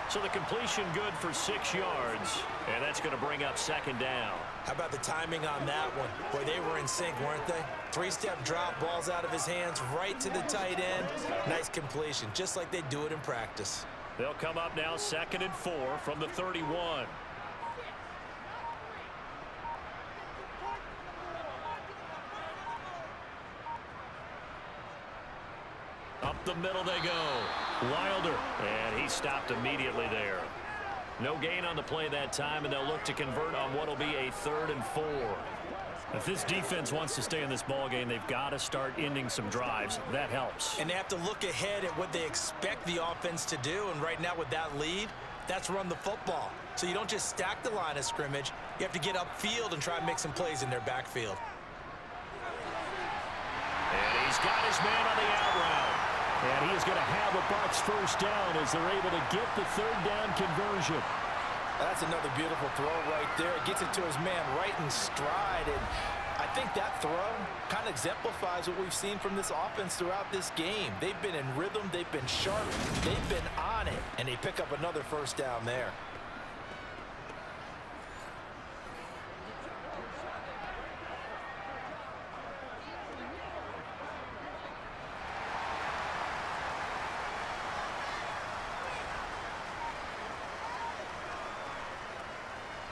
So the completion good for 6 yards, and that's going to bring up second down. How about the timing on that one? Boy, they were in sync, weren't they? 3-step drop, balls out of his hands, right to the tight end. Nice completion, just like they do it in practice. They'll come up now 2nd and 4 from the 31. Up the middle they go. Wilder, and he stopped immediately there. No gain on the play that time, and they'll look to convert on what will be a 3rd and 4. If this defense wants to stay in this ball game, they've got to start ending some drives. That helps. And they have to look ahead at what they expect the offense to do, and right now with that lead, that's run the football. So you don't just stack the line of scrimmage. You have to get upfield and try and make some plays in their backfield. And he's got his man on the out route. And he is going to have a Bucs first down as they're able to get the 3rd down conversion. That's another beautiful throw right there. It gets it to his man right in stride. And I think that throw kind of exemplifies what we've seen from this offense throughout this game. They've been in rhythm. They've been sharp. They've been on it. And they pick up another first down there.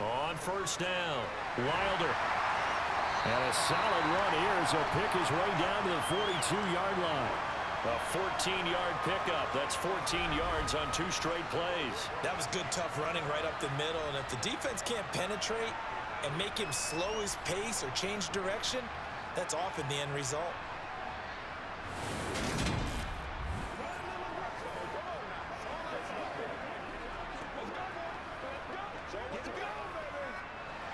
On first down, Wilder. And a solid run here as he'll pick his way down to the 42-yard line. A 14-yard pickup. That's 14 yards on 2 straight plays. That was good, tough running right up the middle. And if the defense can't penetrate and make him slow his pace or change direction, that's often the end result.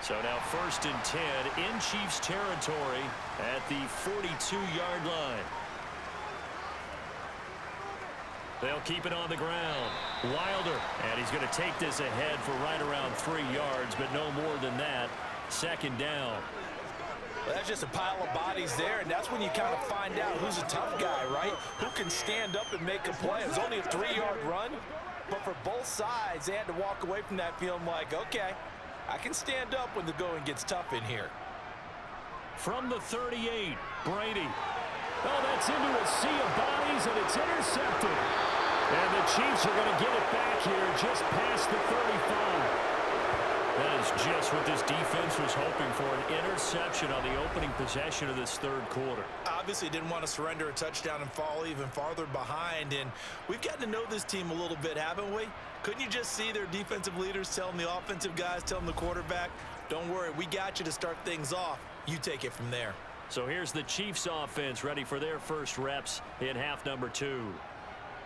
So now 1st and 10 in Chiefs territory at the 42-yard line. They'll keep it on the ground. Wilder, and he's going to take this ahead for right around 3 yards, but no more than that. Second down. Well, that's just a pile of bodies there, and that's when you kind of find out who's a tough guy, right? Who can stand up and make a play. It was only a 3-yard run, but for both sides, they had to walk away from that feeling like, okay, I can stand up when the going gets tough in here. From the 38, Brady. Oh, that's into a sea of bodies, and it's intercepted. And the Chiefs are going to get it back here just past the 35. That is just what this defense was hoping for, an interception on the opening possession of this third quarter. Obviously didn't want to surrender a touchdown and fall even farther behind, and we've gotten to know this team a little bit, haven't we? Couldn't you just see their defensive leaders telling the offensive guys, telling the quarterback, don't worry, we got you to start things off. You take it from there. So here's the Chiefs offense ready for their first reps in half number 2.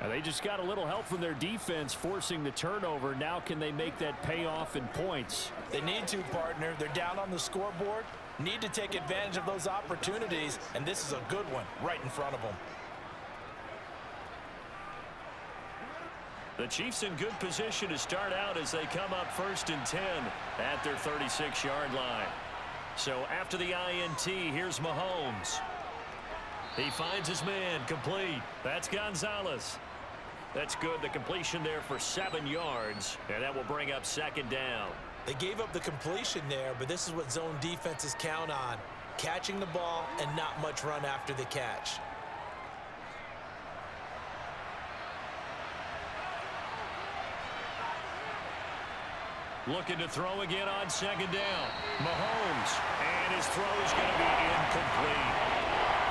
And they just got a little help from their defense forcing the turnover. Now can they make that pay off in points? They need to, partner. They're down on the scoreboard. Need to take advantage of those opportunities, and this is a good one right in front of them. The Chiefs in good position to start out as they come up 1st and 10 at their 36-yard line. So after the INT, here's Mahomes. He finds his man, complete. That's Gonzalez. That's good. The completion there for 7 yards, and that will bring up second down. They gave up the completion there, but this is what zone defenses count on. Catching the ball and not much run after the catch. Looking to throw again on second down. Mahomes, and his throw is going to be incomplete.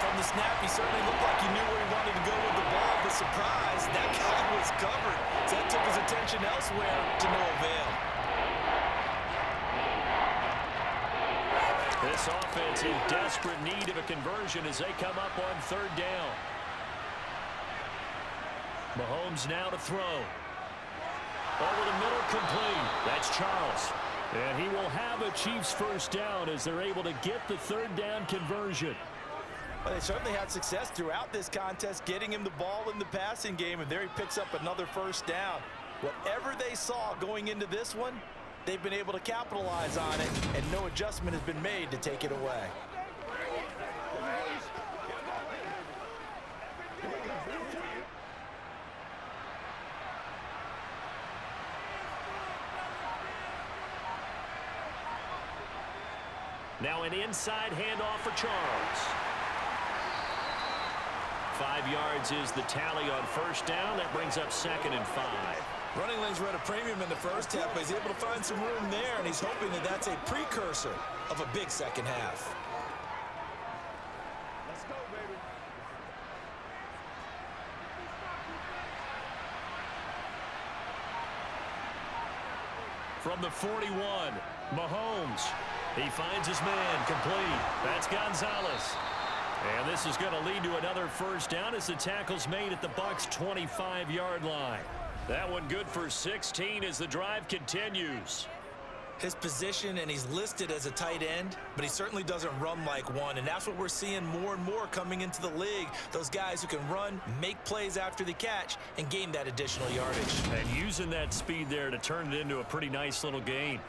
From the snap, he certainly looked like he knew where he wanted to go with the ball, but surprise, that guy was covered. So that took his attention elsewhere to no avail. This offense in desperate need of a conversion as they come up on third down. Mahomes now to throw. Over the middle, complete. That's Charles. And he will have a Chiefs first down as they're able to get the third down conversion. Well, they certainly had success throughout this contest, getting him the ball in the passing game, and there he picks up another first down. Whatever they saw going into this one, they've been able to capitalize on it, and no adjustment has been made to take it away. Now an inside handoff for Charles. 5 yards is the tally on first down. That brings up 2nd and 5. Running lanes were at a premium in the first half, but he's able to find some room there, and he's hoping that that's a precursor of a big second half. Let's go, baby. From the 41, Mahomes. He finds his man, complete. That's Gonzalez. And this is going to lead to another first down as the tackle's made at the Bucs' 25-yard line. That one good for 16 as the drive continues. His position, and he's listed as a tight end, but he certainly doesn't run like one, and that's what we're seeing more and more coming into the league. Those guys who can run, make plays after the catch, and gain that additional yardage. And using that speed there to turn it into a pretty nice little gain.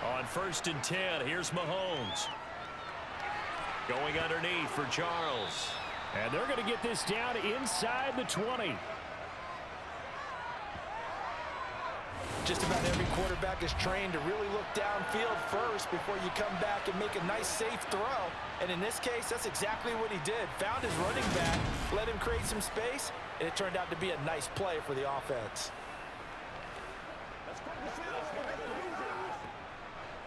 On 1st and 10, here's Mahomes. Going underneath for Charles. And they're going to get this down inside the 20. Just about every quarterback is trained to really look downfield first before you come back and make a nice, safe throw. And in this case, that's exactly what he did. Found his running back, let him create some space, and it turned out to be a nice play for the offense.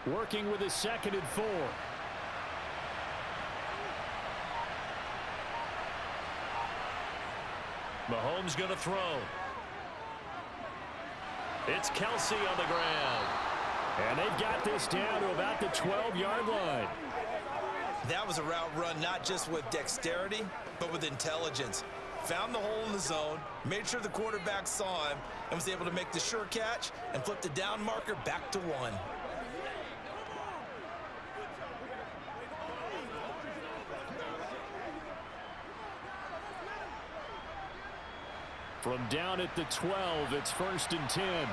Working with a 2nd and 4. Mahomes going to throw. It's Kelsey on the ground. And they've got this down to about the 12-yard line. That was a route run not just with dexterity, but with intelligence. found the hole in the zone, made sure the quarterback saw him, and was able to make the sure catch and flip the down marker back to 1. From down at the 12, it's 1st and 10.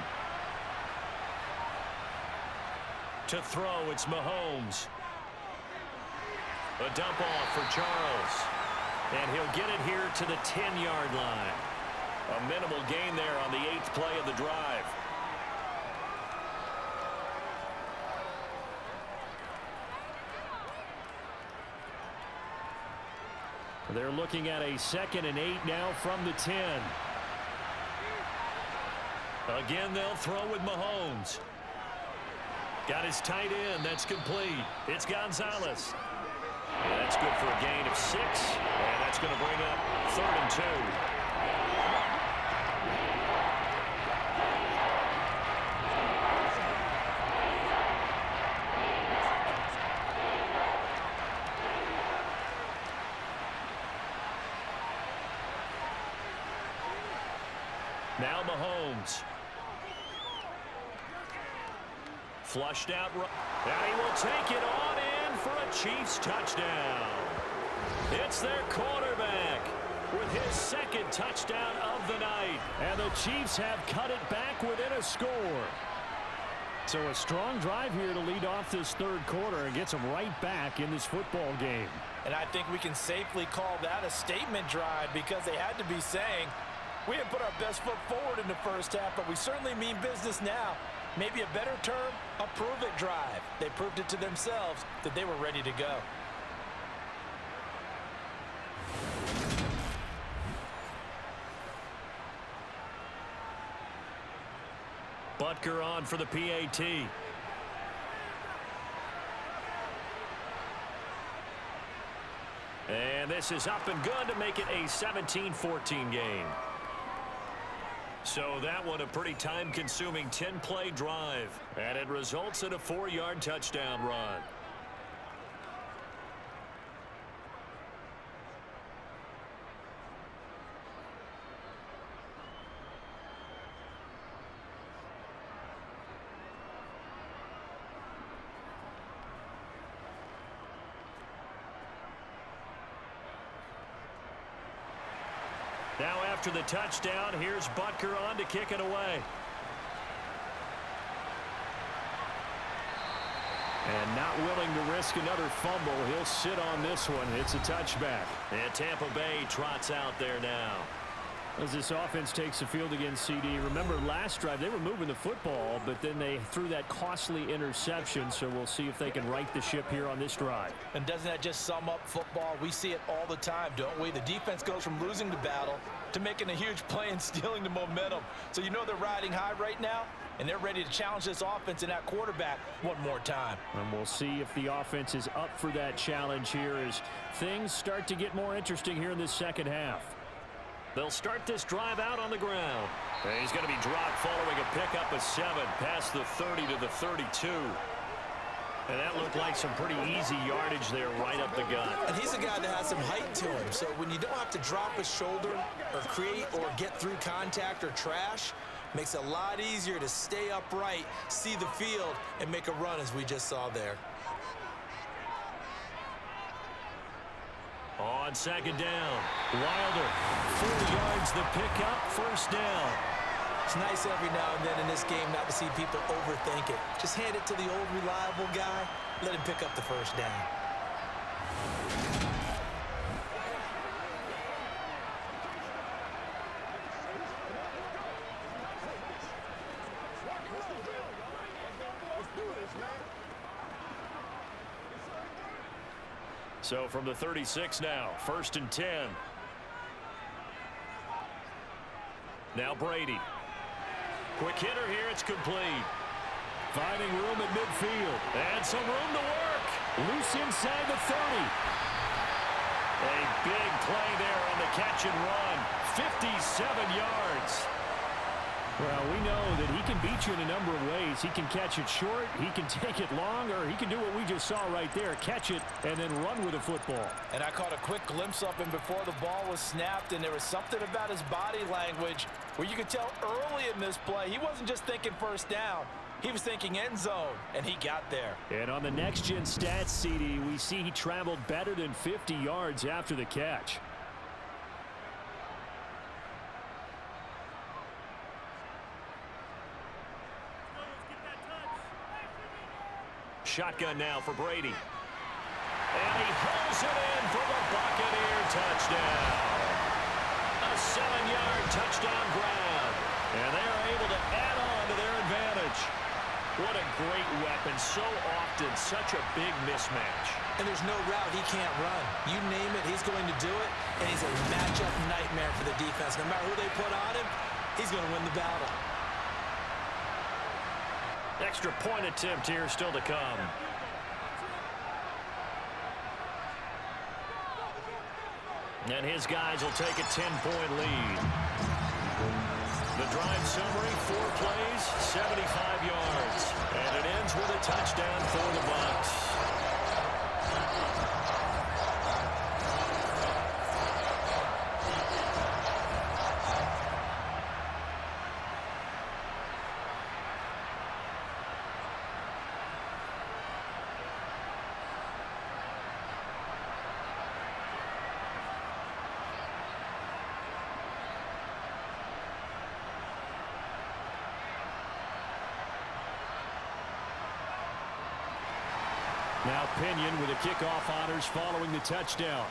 To throw, it's Mahomes. A dump off for Charles. And he'll get it here to the 10-yard line. A minimal gain there on the 8th play of the drive. They're looking at a 2nd and 8 now from the 10. Again, they'll throw with Mahomes. Got his tight end. That's complete. It's Gonzalez. That's good for a gain of 6. And that's going to bring up 3rd and 2. Now Mahomes. Flushed out. And he will take it on in for a Chiefs touchdown. It's their quarterback with his 2nd touchdown of the night. And the Chiefs have cut it back within a score. So a strong drive here to lead off this 3rd quarter and gets them right back in this football game. And I think we can safely call that a statement drive because they had to be saying, we didn't put our best foot forward in the first half, but we certainly mean business now. Maybe a better term, a prove-it drive. They proved it to themselves that they were ready to go. Butker on for the PAT. And this is up and good to make it a 17-14 game. So that one a pretty time-consuming 10-play drive. And it results in a 4-yard touchdown run. Now after the touchdown, here's Butker on to kick it away. And not willing to risk another fumble. He'll sit on this one. It's a touchback. And Tampa Bay trots out there now. As this offense takes the field against CD, remember last drive they were moving the football, but then they threw that costly interception, so we'll see if they can right the ship here on this drive. And doesn't that just sum up football? We see it all the time, don't we? The defense goes from losing the battle to making a huge play and stealing the momentum. So you know they're riding high right now, and they're ready to challenge this offense and that quarterback one more time. And we'll see if the offense is up for that challenge here as things start to get more interesting here in this second half. They'll start this drive out on the ground. And he's going to be dropped following a pickup of 7 past the 30 to the 32. And that looked like some pretty easy yardage there right up the gut. And he's a guy that has some height to him. So when you don't have to drop a shoulder or create or get through contact or trash, makes it a lot easier to stay upright, see the field, and make a run as we just saw there. On second down, Wilder, 4 yards the pickup, first down. It's nice every now and then in this game not to see people overthink it. Just hand it to the old reliable guy, let him pick up the first down. So from the 36 now, 1st and 10. Now Brady. Quick hitter here, it's complete. Finding room at midfield. And some room to work. Loose inside the 30. A big play there on the catch and run. 57 yards. Well, we know that he can beat you in a number of ways. He can catch it short, he can take it long, or he can do what we just saw right there, catch it and then run with the football. And I caught a quick glimpse of him before the ball was snapped, and there was something about his body language where you could tell early in this play he wasn't just thinking first down. He was thinking end zone, and he got there. And on the next-gen stats, CD, we see he traveled better than 50 yards after the catch. Shotgun now for Brady. And he hauls it in for the Buccaneer touchdown. A 7-yard touchdown grab. And they are able to add on to their advantage. What a great weapon. So often, such a big mismatch. And there's no route he can't run. You name it, he's going to do it. And he's a matchup nightmare for the defense. No matter who they put on him, he's going to win the battle. Extra point attempt here still to come. And his guys will take a 10-point lead. The drive summary, 4 plays, 75 yards. And it ends with a touchdown for the Bucs. Now Pinion with the kickoff honors following the touchdown.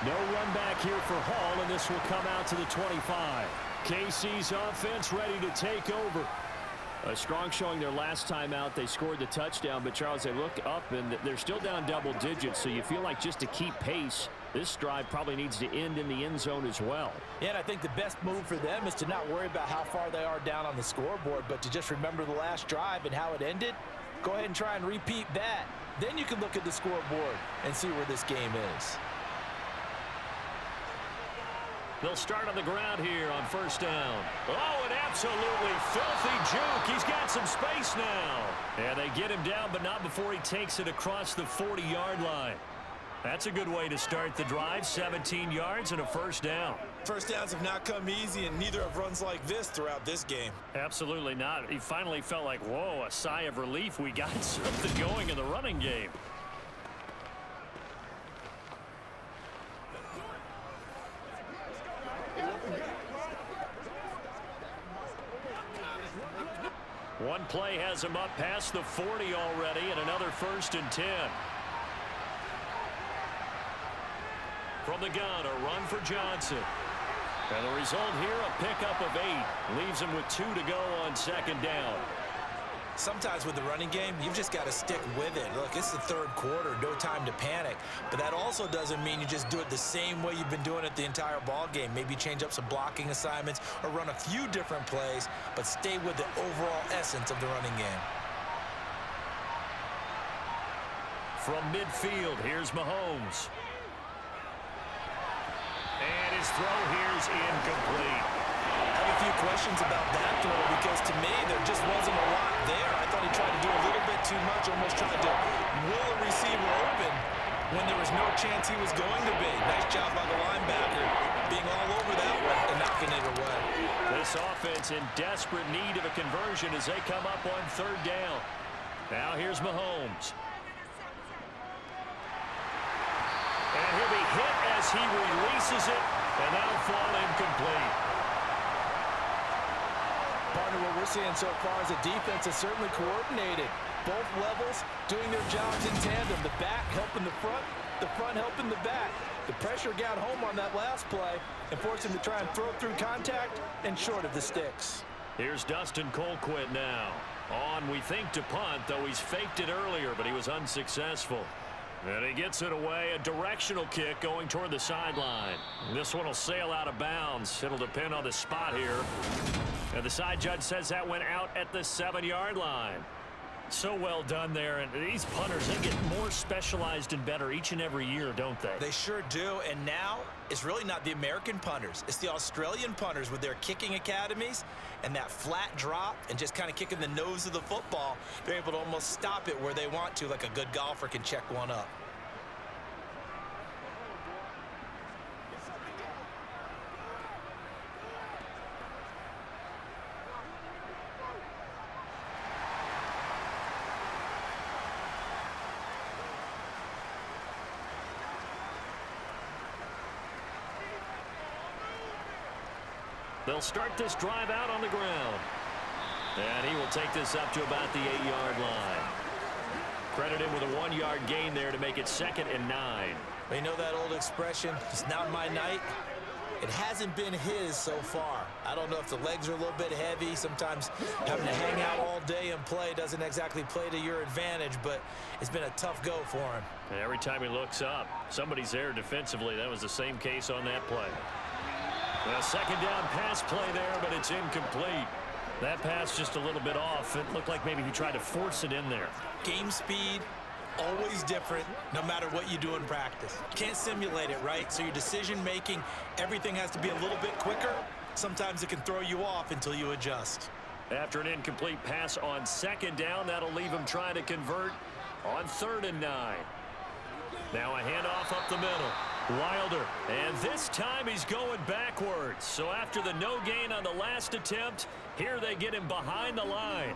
No run back here for Hall, and this will come out to the 25. KC's offense ready to take over. A strong showing their last time out. They scored the touchdown, but Charles, they look up and they're still down double digits, so you feel like just to keep pace, this drive probably needs to end in the end zone as well. Yeah, and I think the best move for them is to not worry about how far they are down on the scoreboard, but to just remember the last drive and how it ended. Go ahead and try and repeat that. Then you can look at the scoreboard and see where this game is. They'll start on the ground here on first down. Oh, an absolutely filthy juke. He's got some space now. And they get him down, but not before he takes it across the 40-yard line. That's a good way to start the drive. 17 yards and a first down. First downs have not come easy, and neither have runs like this throughout this game. Absolutely not. He finally felt like, whoa, a sigh of relief. We got something going in the running game. One play has him up past the 40 already, and another 1st and 10. From the gun, a run for Johnson. And the result here, a pickup of 8. Leaves him with 2 to go on 2nd down. Sometimes with the running game, you've just got to stick with it. Look, it's the 3rd quarter, no time to panic. But that also doesn't mean you just do it the same way you've been doing it the entire ball game. Maybe change up some blocking assignments or run a few different plays, but stay with the overall essence of the running game. From midfield, here's Mahomes. And his throw here's incomplete. I have a few questions about that throw because to me there just wasn't a lot there. I thought he tried to do a little bit too much, almost tried to will a receiver open when there was no chance he was going to be. Nice job by the linebacker being all over that one and knocking it away. This offense in desperate need of a conversion as they come up on 3rd down. Now here's Mahomes. And he'll be hit as he releases it, and that'll fall incomplete. Partner, what we're seeing so far is the defense is certainly coordinated. Both levels doing their jobs in tandem. The back helping the front helping the back. The pressure got home on that last play and forced him to try and throw through contact and short of the sticks. Here's Dustin Colquitt now. On, we think, to punt, though he's faked it earlier, but he was unsuccessful. And he gets it away, a directional kick going toward the sideline. This one will sail out of bounds. It'll depend on the spot here. And the side judge says that went out at the 7-yard line. So well done there, and these punters, they get more specialized and better each and every year, don't they? They sure do, and now it's really not the American punters. It's the Australian punters with their kicking academies and that flat drop and just kind of kicking the nose of the football. They're able to almost stop it where they want to, like a good golfer can check one up. They'll start this drive out on the ground. And he will take this up to about the 8-yard line. Credit him with a 1-yard gain there to make it 2nd and 9. You know that old expression, it's not my night? It hasn't been his so far. I don't know if the legs are a little bit heavy. Sometimes having to hang out all day and play doesn't exactly play to your advantage, but it's been a tough go for him. And every time he looks up, somebody's there defensively. That was the same case on that play. A 2nd down pass play there, but it's incomplete. That pass just a little bit off. It looked like maybe he tried to force it in there. Game speed, always different, no matter what you do in practice. You can't simulate it, right? So your decision-making, everything has to be a little bit quicker. Sometimes it can throw you off until you adjust. After an incomplete pass on 2nd down, that'll leave him trying to convert on 3rd and 9. Now a handoff up the middle. Wilder, and this time he's going backwards. So after the no gain on the last attempt, here they get him behind the line.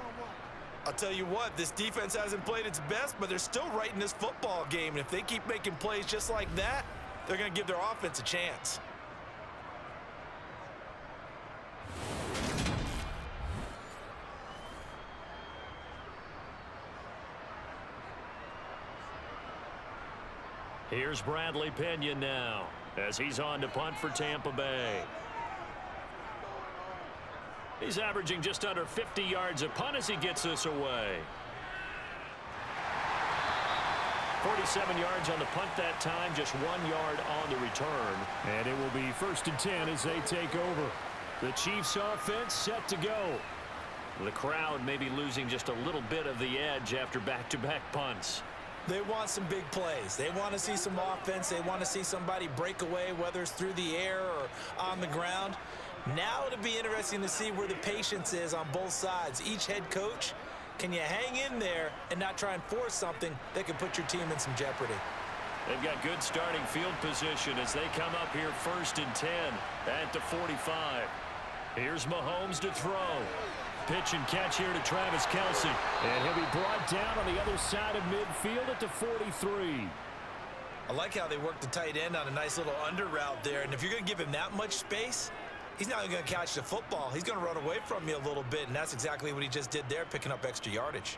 I'll tell you what, this defense hasn't played its best, but they're still right in this football game. And if they keep making plays just like that, they're going to give their offense a chance. Here's Bradley Pinion now as he's on to punt for Tampa Bay. He's averaging just under 50 yards a punt as he gets this away. 47 yards on the punt that time, just 1 yard on the return. And it will be 1st and 10 as they take over. The Chiefs offense set to go. The crowd may be losing just a little bit of the edge after back-to-back punts. They want some big plays. They want to see some offense. They want to see somebody break away, whether it's through the air or on the ground. Now it'll be interesting to see where the patience is on both sides. Each head coach, can you hang in there and not try and force something that can put your team in some jeopardy? They've got good starting field position as they come up here 1st and 10 at the 45. Here's Mahomes to throw. Pitch and catch here to Travis Kelce. And he'll be brought down on the other side of midfield at the 43. I like how they work the tight end on a nice little under route there. And if you're going to give him that much space, he's not going to catch the football. He's going to run away from you a little bit, and that's exactly what he just did there, picking up extra yardage.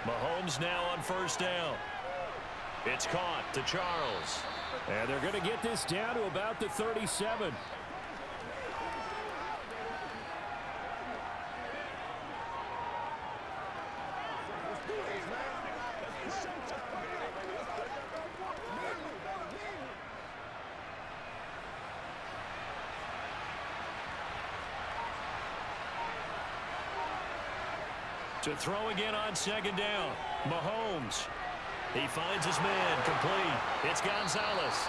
Mahomes now on 1st down. It's caught to Charles. And they're going to get this down to about the 37. To throw again on 2nd down. Mahomes. He finds his man complete. It's Gonzalez.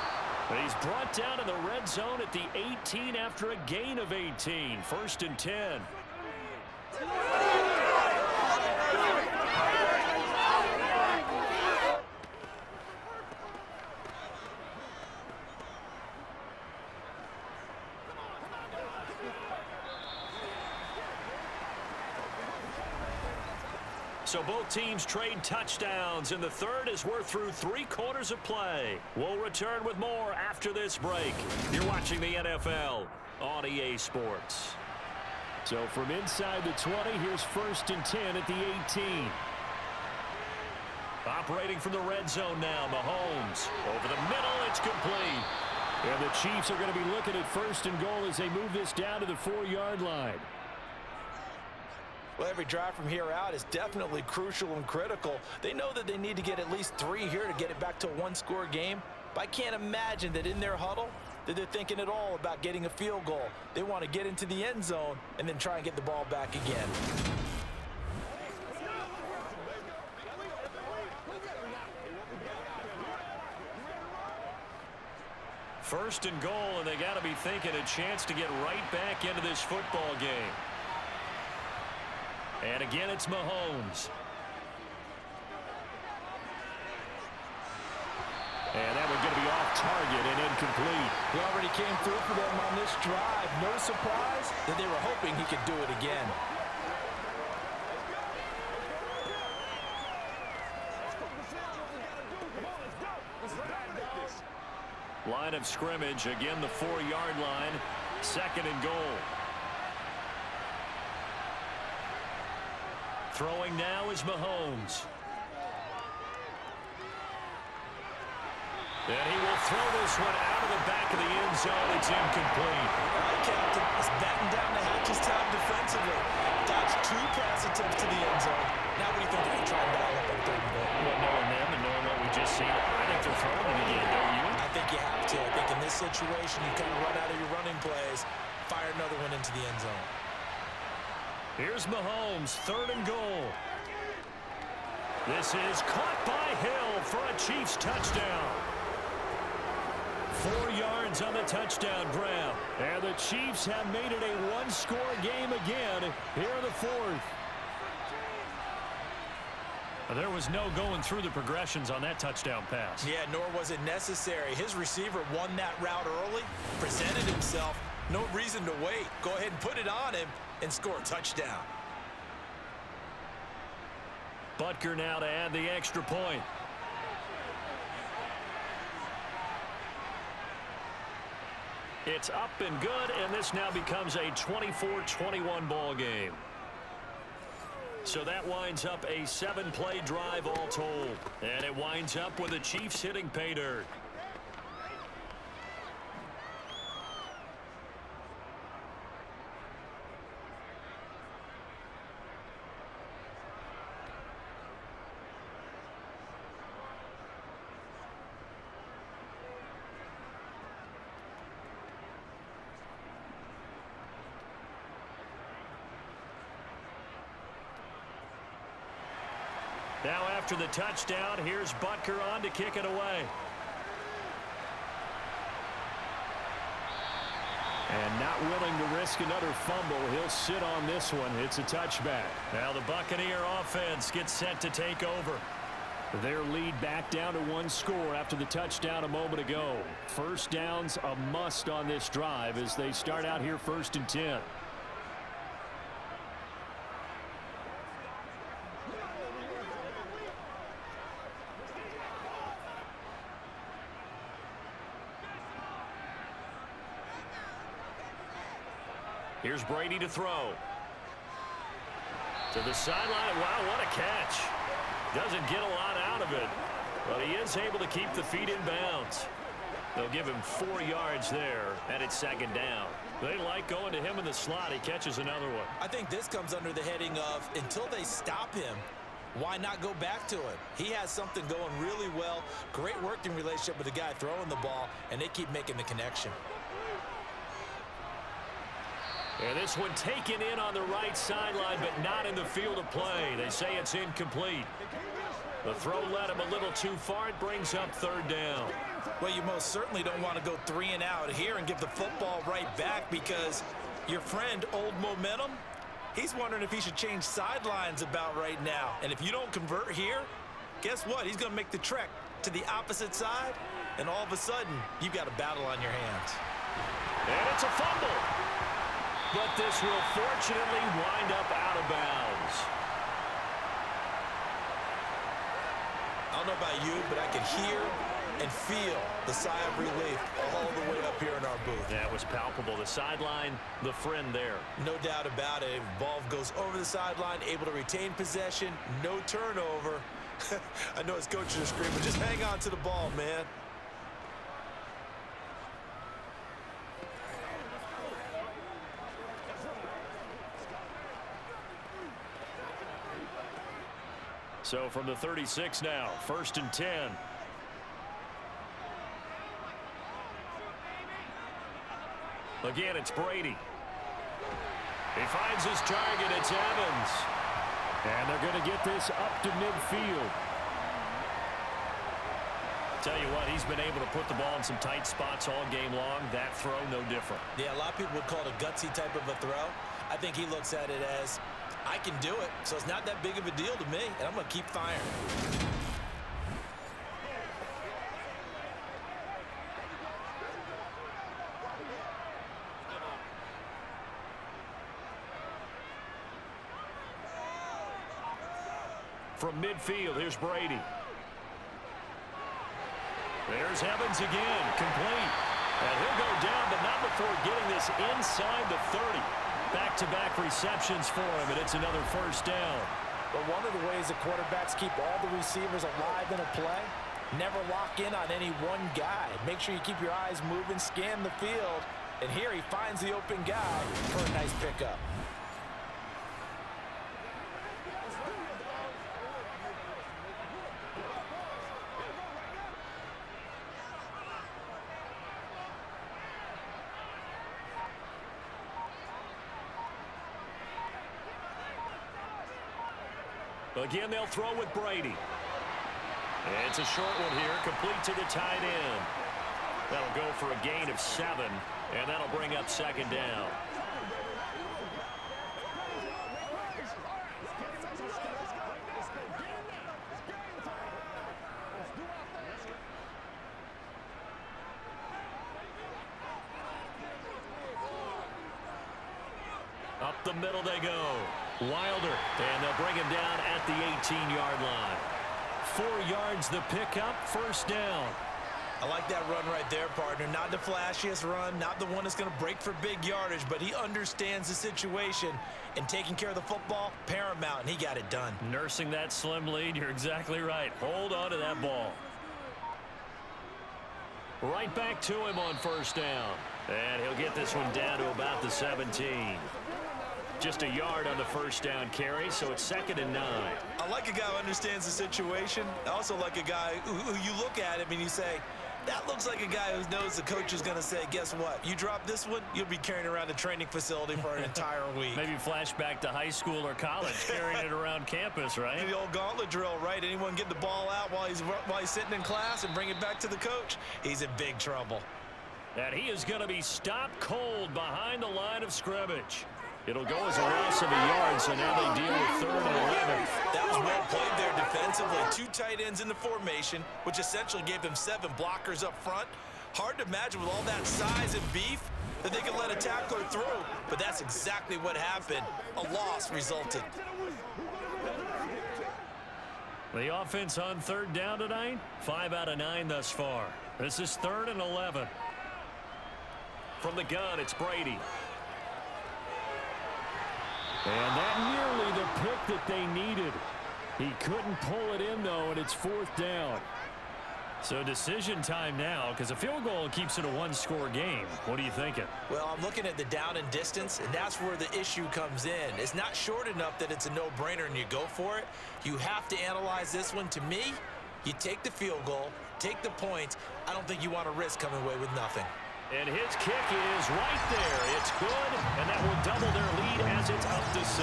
He's brought down in the red zone at the 18 after a gain of 18. 1st and 10. So both teams trade touchdowns in the 3rd as we're through 3 quarters of play. We'll return with more after this break. You're watching the NFL on EA Sports. So from inside the 20, here's 1st and 10 at the 18. Operating from the red zone now, Mahomes. Over the middle, it's complete. And the Chiefs are going to be looking at 1st and goal as they move this down to the 4-yard line. Well, every drive from here out is definitely crucial and critical. They know that they need to get at least 3 here to get it back to a one-score game. But I can't imagine that in their huddle that they're thinking at all about getting a field goal. They want to get into the end zone and then try and get the ball back again. 1st and goal, and they got to be thinking a chance to get right back into this football game. And again, it's Mahomes. And that one's going to be off target and incomplete. He already came through for them on this drive. No surprise that they were hoping he could do it again. Line of scrimmage, again the 4-yard line, 2nd and goal. Throwing now is Mahomes. And he will throw this one out of the back of the end zone. It's incomplete. All right, Captain. It's batten down the hatches time defensively. Dodged 2 pass attempts to the end zone. Now what do you think they're going to try and dial up on 3rd and goal? Well, knowing them and knowing what we just seen, I think they're throwing it again, don't you? I think you have to. I think in this situation, you kind of run out of your running plays, fire another one into the end zone. Here's Mahomes, 3rd and goal. This is caught by Hill for a Chiefs touchdown. 4 yards on the touchdown grab. And the Chiefs have made it a one-score game again here in the 4th. There was no going through the progressions on that touchdown pass. Yeah, nor was it necessary. His receiver won that route early, presented himself. No reason to wait. Go ahead and put it on him and score a touchdown. Butker now to add the extra point. It's up and good, and this now becomes a 24-21 ball game. So that winds up a 7-play drive all told. And it winds up with the Chiefs hitting pay dirt. Now after the touchdown, here's Butker on to kick it away. And not willing to risk another fumble. He'll sit on this one. It's a touchback. Now the Buccaneer offense gets set to take over. Their lead back down to 1 score after the touchdown a moment ago. 1st down's a must on this drive as they start out here 1st and 10. Here's Brady to throw. To the sideline. Wow, what a catch. Doesn't get a lot out of it, but he is able to keep the feet in bounds. They'll give him 4 yards there, and it's 2nd down. They like going to him in the slot. He catches another one. I think this comes under the heading of until they stop him, why not go back to him? He has something going really well. Great working relationship with the guy throwing the ball, and they keep making the connection. And this one taken in on the right sideline, but not in the field of play. They say it's incomplete. The throw led him a little too far. It brings up 3rd down. Well, you most certainly don't want to go 3 and out here and give the football right back because your friend, Old Momentum, he's wondering if he should change sidelines about right now. And if you don't convert here, guess what? He's going to make the trek to the opposite side, and all of a sudden, you've got a battle on your hands. And it's a fumble. But this will fortunately wind up out of bounds. I don't know about you, but I can hear and feel the sigh of relief all the way up here in our booth. That was palpable. The sideline, the friend there. No doubt about it. Ball goes over the sideline, able to retain possession, no turnover. I know his coach is screaming, just hang on to the ball, man. So from the 36 now, 1st and 10. Again, it's Brady. He finds his target. It's Evans. And they're going to get this up to midfield. Tell you what, he's been able to put the ball in some tight spots all game long. That throw, no different. Yeah, a lot of people would call it a gutsy type of a throw. I think he looks at it as, I can do it, so it's not that big of a deal to me, and I'm going to keep firing. From midfield, here's Brady. There's Evans again, complete. And he'll go down, but not before getting this inside the 30. Back-to-back receptions for him, and it's another first down. But one of the ways that quarterbacks keep all the receivers alive in a play, never lock in on any one guy. Make sure you keep your eyes moving, scan the field. And here he finds the open guy for a nice pickup. Again, they'll throw with Brady. It's a short one here, complete to the tight end. That'll go for a gain of 7, and that'll bring up 2nd down. Up the middle they go. Wilder, and they'll bring him down at the 18-yard line. 4 yards the pickup, first down. I like that run right there, partner. Not the flashiest run, not the one that's going to break for big yardage, but he understands the situation, and taking care of the football, paramount, and he got it done. Nursing that slim lead, you're exactly right. Hold on to that ball. Right back to him on first down. And he'll get this one down to about the 17. Just a yard on the first down carry, so it's 2nd and 9. I like a guy who understands the situation. I also like a guy who you look at him and you say, that looks like a guy who knows the coach is going to say, guess what? You drop this one, you'll be carrying around the training facility for an entire week. Maybe flashback to high school or college, carrying it around campus, right? The old gauntlet drill, right? Anyone get the ball out while he's sitting in class and bring it back to the coach? He's in big trouble. And he is going to be stopped cold behind the line of scrimmage. It'll go as a loss of a yard, so now they deal with 3rd and 11. That was well played there defensively. 2 tight ends in the formation, which essentially gave them 7 blockers up front. Hard to imagine with all that size and beef that they could let a tackler through, but that's exactly what happened. A loss resulted. The offense on 3rd down tonight, 5 out of 9 thus far. This is 3rd and 11. From the gun, it's Brady. And that nearly the pick that they needed. He couldn't pull it in, though, and it's 4th down. So decision time now, because a field goal keeps it a 1-score game. What are you thinking? Well, I'm looking at the down and distance, and that's where the issue comes in. It's not short enough that it's a no-brainer and you go for it. You have to analyze this one. To me, you take the field goal, take the points. I don't think you want to risk coming away with nothing. And his kick is right there. It's good, and that will double their lead as it's up to 6.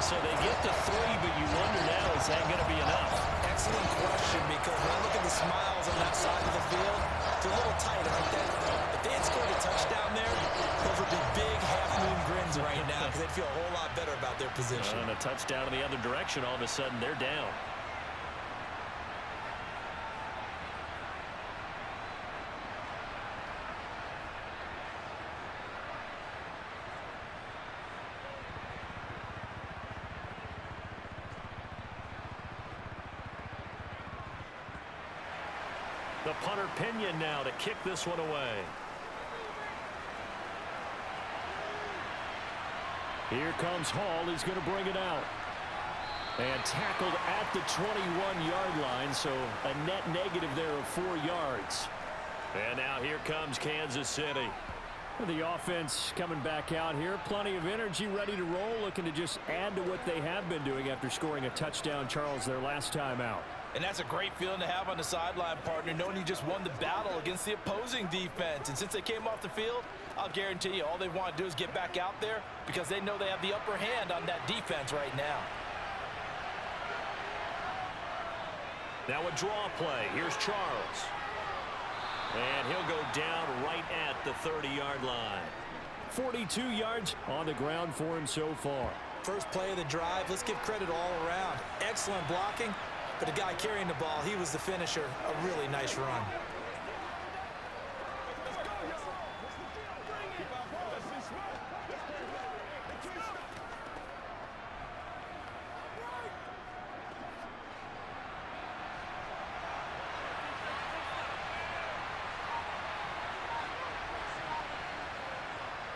So they get to 3, but you wonder now, is that going to be enough? Excellent question, because when I look at the smiles on that side of the field, it's a little tight, aren't they? If they had scored a touchdown there, those would be big half-moon grins right now, because they'd feel a whole lot better about their position. And a touchdown in the other direction, all of a sudden they're down. The punter Pinion now to kick this one away. Here comes Hall. He's going to bring it out. And tackled at the 21-yard line, so a net negative there of 4 yards. And now here comes Kansas City. The offense coming back out here. Plenty of energy, ready to roll, looking to just add to what they have been doing after scoring a touchdown, Charles, their last time out. And that's a great feeling to have on the sideline, partner, knowing you just won the battle against the opposing defense. And since they came off the field, I'll guarantee you all they want to do is get back out there because they know they have the upper hand on that defense right now. Now a draw play. Here's Charles. And he'll go down right at the 30-yard line. 42 yards on the ground for him so far. First play of the drive, let's give credit all around. Excellent blocking, but the guy carrying the ball, he was the finisher. A really nice run.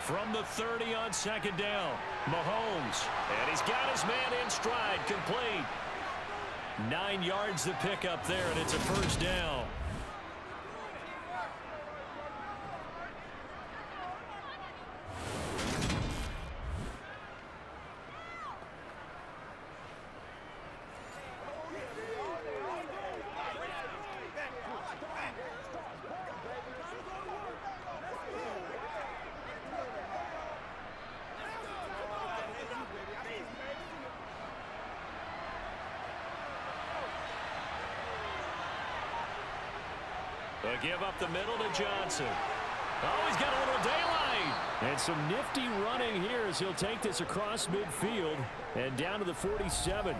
From the 30 on second down, Mahomes. And he's got his man in stride, complete. 9 yards to pick up there, and it's a first down. A give up the middle to Johnson. Oh, he's got a little daylight. And some nifty running here as he'll take this across midfield and down to the 47.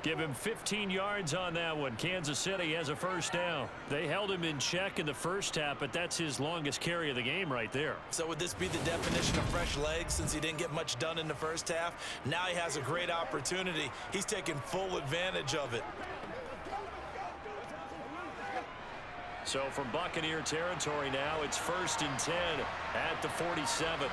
Give him 15 yards on that one. Kansas City has a first down. They held him in check in the first half, but that's his longest carry of the game right there. So would this be the definition of fresh legs since he didn't get much done in the first half? Now he has a great opportunity. He's taking full advantage of it. So from Buccaneer territory now, it's 1st and 10 at the 47.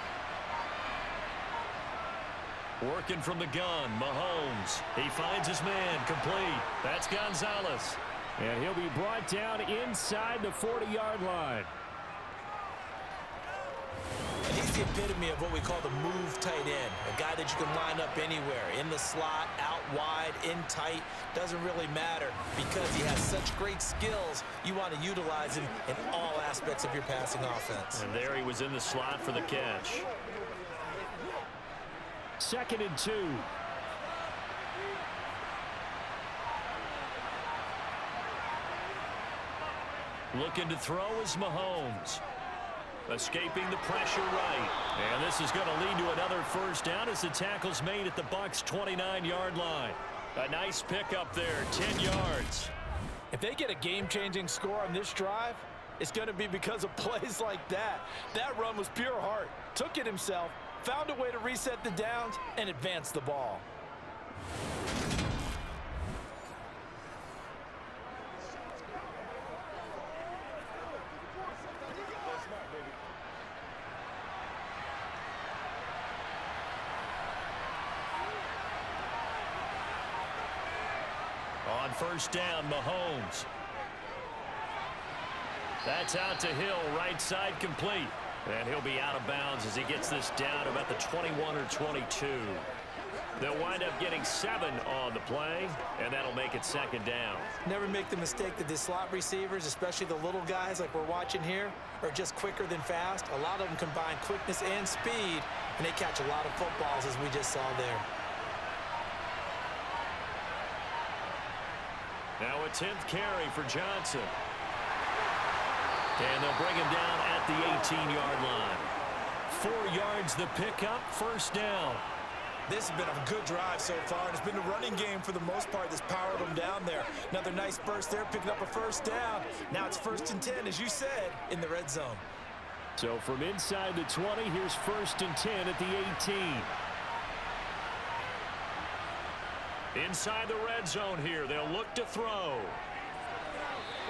Working from the gun, Mahomes. He finds his man, complete. That's Gonzalez. And he'll be brought down inside the 40-yard line. And he's the epitome of what we call the move tight end, a guy that you can line up anywhere, in the slot, out wide, in tight, doesn't really matter because he has such great skills. You want to utilize him in all aspects of your passing offense. And there he was in the slot for the catch. 2nd and 2. Looking to throw is Mahomes. Escaping the pressure right. And this is going to lead to another first down as the tackle's made at the Bucs' 29-yard line. A nice pickup there, 10 yards. If they get a game-changing score on this drive, it's going to be because of plays like that. That run was pure heart. Took it himself, found a way to reset the downs, and advance the ball. On first down, Mahomes. That's out to Hill, right side complete. And he'll be out of bounds as he gets this down about the 21 or 22. They'll wind up getting 7 on the play, and that'll make it 2nd down. Never make the mistake that the slot receivers, especially the little guys like we're watching here, are just quicker than fast. A lot of them combine quickness and speed, and they catch a lot of footballs as we just saw there. Now a 10th carry for Johnson. And they'll bring him down at the 18-yard line. 4 yards the pickup, first down. This has been a good drive so far, and it's been the running game for the most part that's powered them down there. Another nice burst there, picking up a first down. Now it's 1st and 10, as you said, in the red zone. So from inside the 20, here's 1st and 10 at the 18. Inside the red zone here, they'll look to throw.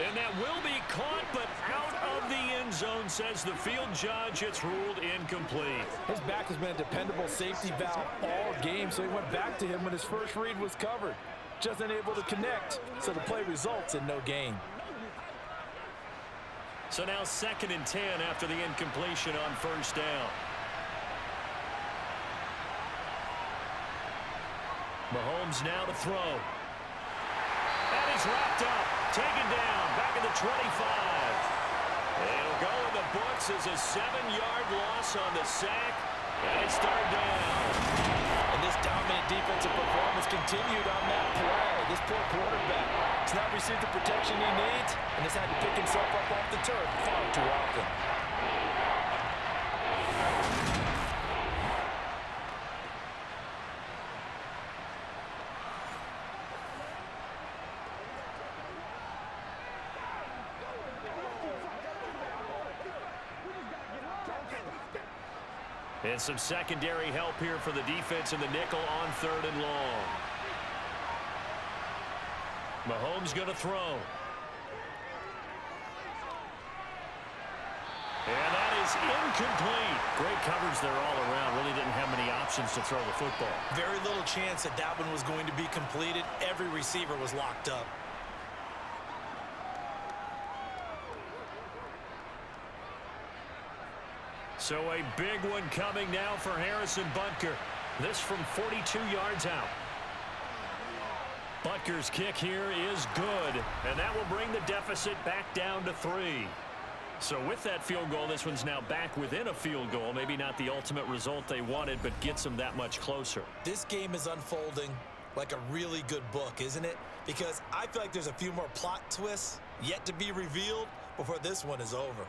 And that will be caught, but out of the end zone, says the field judge. It's ruled incomplete. His back has been a dependable safety valve all game, so he went back to him when his first read was covered. Just unable to connect, so the play results in no gain. So now 2nd and 10 after the incompletion on first down. Mahomes now to throw. And he's wrapped up. Taken down. Back at the 25. It'll go in the books as a 7-yard loss on the sack. And it's 3rd down. And this dominant defensive performance continued on that play. This poor quarterback has not received the protection he needs and has had to pick himself up off the turf far too often. And some secondary help here for the defense in the nickel on 3rd and long. Mahomes going to throw. And that is incomplete. Great coverage there all around. Really didn't have many options to throw the football. Very little chance that that one was going to be completed. Every receiver was locked up. So a big one coming now for Harrison Butker. This from 42 yards out. Butker's kick here is good, and that will bring the deficit back down to 3. So with that field goal, this one's now back within a field goal. Maybe not the ultimate result they wanted, but gets them that much closer. This game is unfolding like a really good book, isn't it? Because I feel like there's a few more plot twists yet to be revealed before this one is over.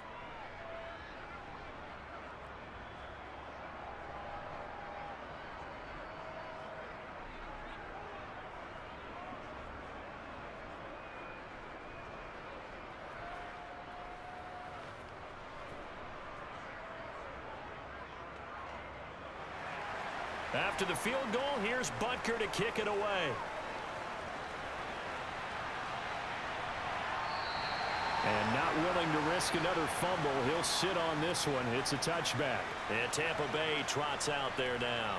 After the field goal, here's Butker to kick it away. And not willing to risk another fumble. He'll sit on this one. It's a touchback. And Tampa Bay trots out there now.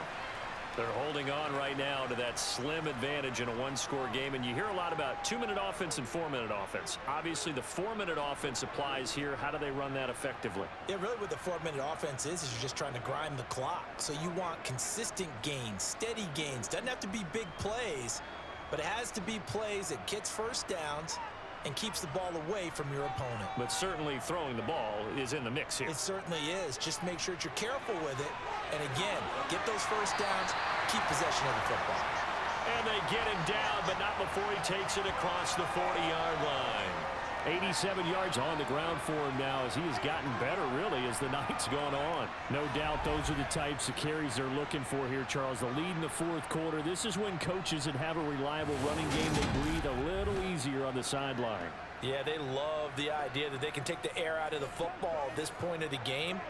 They're holding on right now to that slim advantage in a one-score game. And you hear a lot about 2-minute offense and 4-minute offense. Obviously, the 4-minute offense applies here. How do they run that effectively? Yeah, really what the 4-minute offense is you're just trying to grind the clock. So you want consistent gains, steady gains. Doesn't have to be big plays, but it has to be plays that gets first downs and keeps the ball away from your opponent. But certainly throwing the ball is in the mix here. It certainly is. Just make sure that you're careful with it. And again, get those first downs, keep possession of the football. And they get him down, but not before he takes it across the 40-yard line. 87 yards on the ground for him now as he has gotten better, really, as the night's gone on. No doubt those are the types of carries they're looking for here, Charles. The lead in the fourth quarter. This is when coaches that have a reliable running game, they breathe a little easier on the sideline. Yeah, they love the idea that they can take the air out of the football at this point of the game.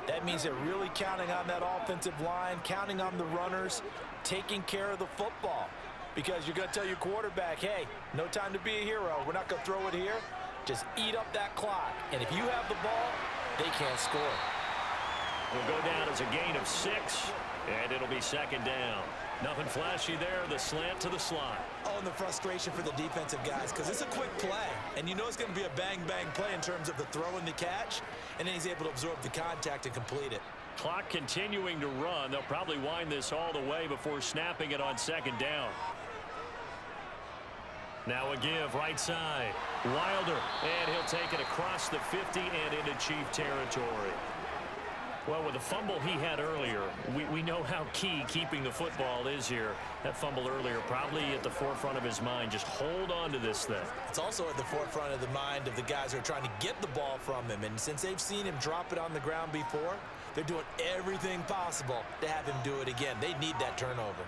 That means they're really counting on that offensive line, counting on the runners, taking care of the football. Because you're going to tell your quarterback, hey, no time to be a hero. We're not going to throw it here. Just eat up that clock. And if you have the ball, they can't score. Will go down as a gain of 6, and it'll be 2nd down. Nothing flashy there, the slant to the slot. Oh, and the frustration for the defensive guys, because it's a quick play. And you know it's going to be a bang-bang play in terms of the throw and the catch, and then he's able to absorb the contact and complete it. Clock continuing to run. They'll probably wind this all the way before snapping it on 2nd down. Now a give, right side. Wilder, and he'll take it across the 50 and into Chief territory. Well, with the fumble he had earlier, we know how key keeping the football is here. That fumble earlier probably at the forefront of his mind. Just hold on to this thing. It's also at the forefront of the mind of the guys who are trying to get the ball from him. And since they've seen him drop it on the ground before, they're doing everything possible to have him do it again. They need that turnover.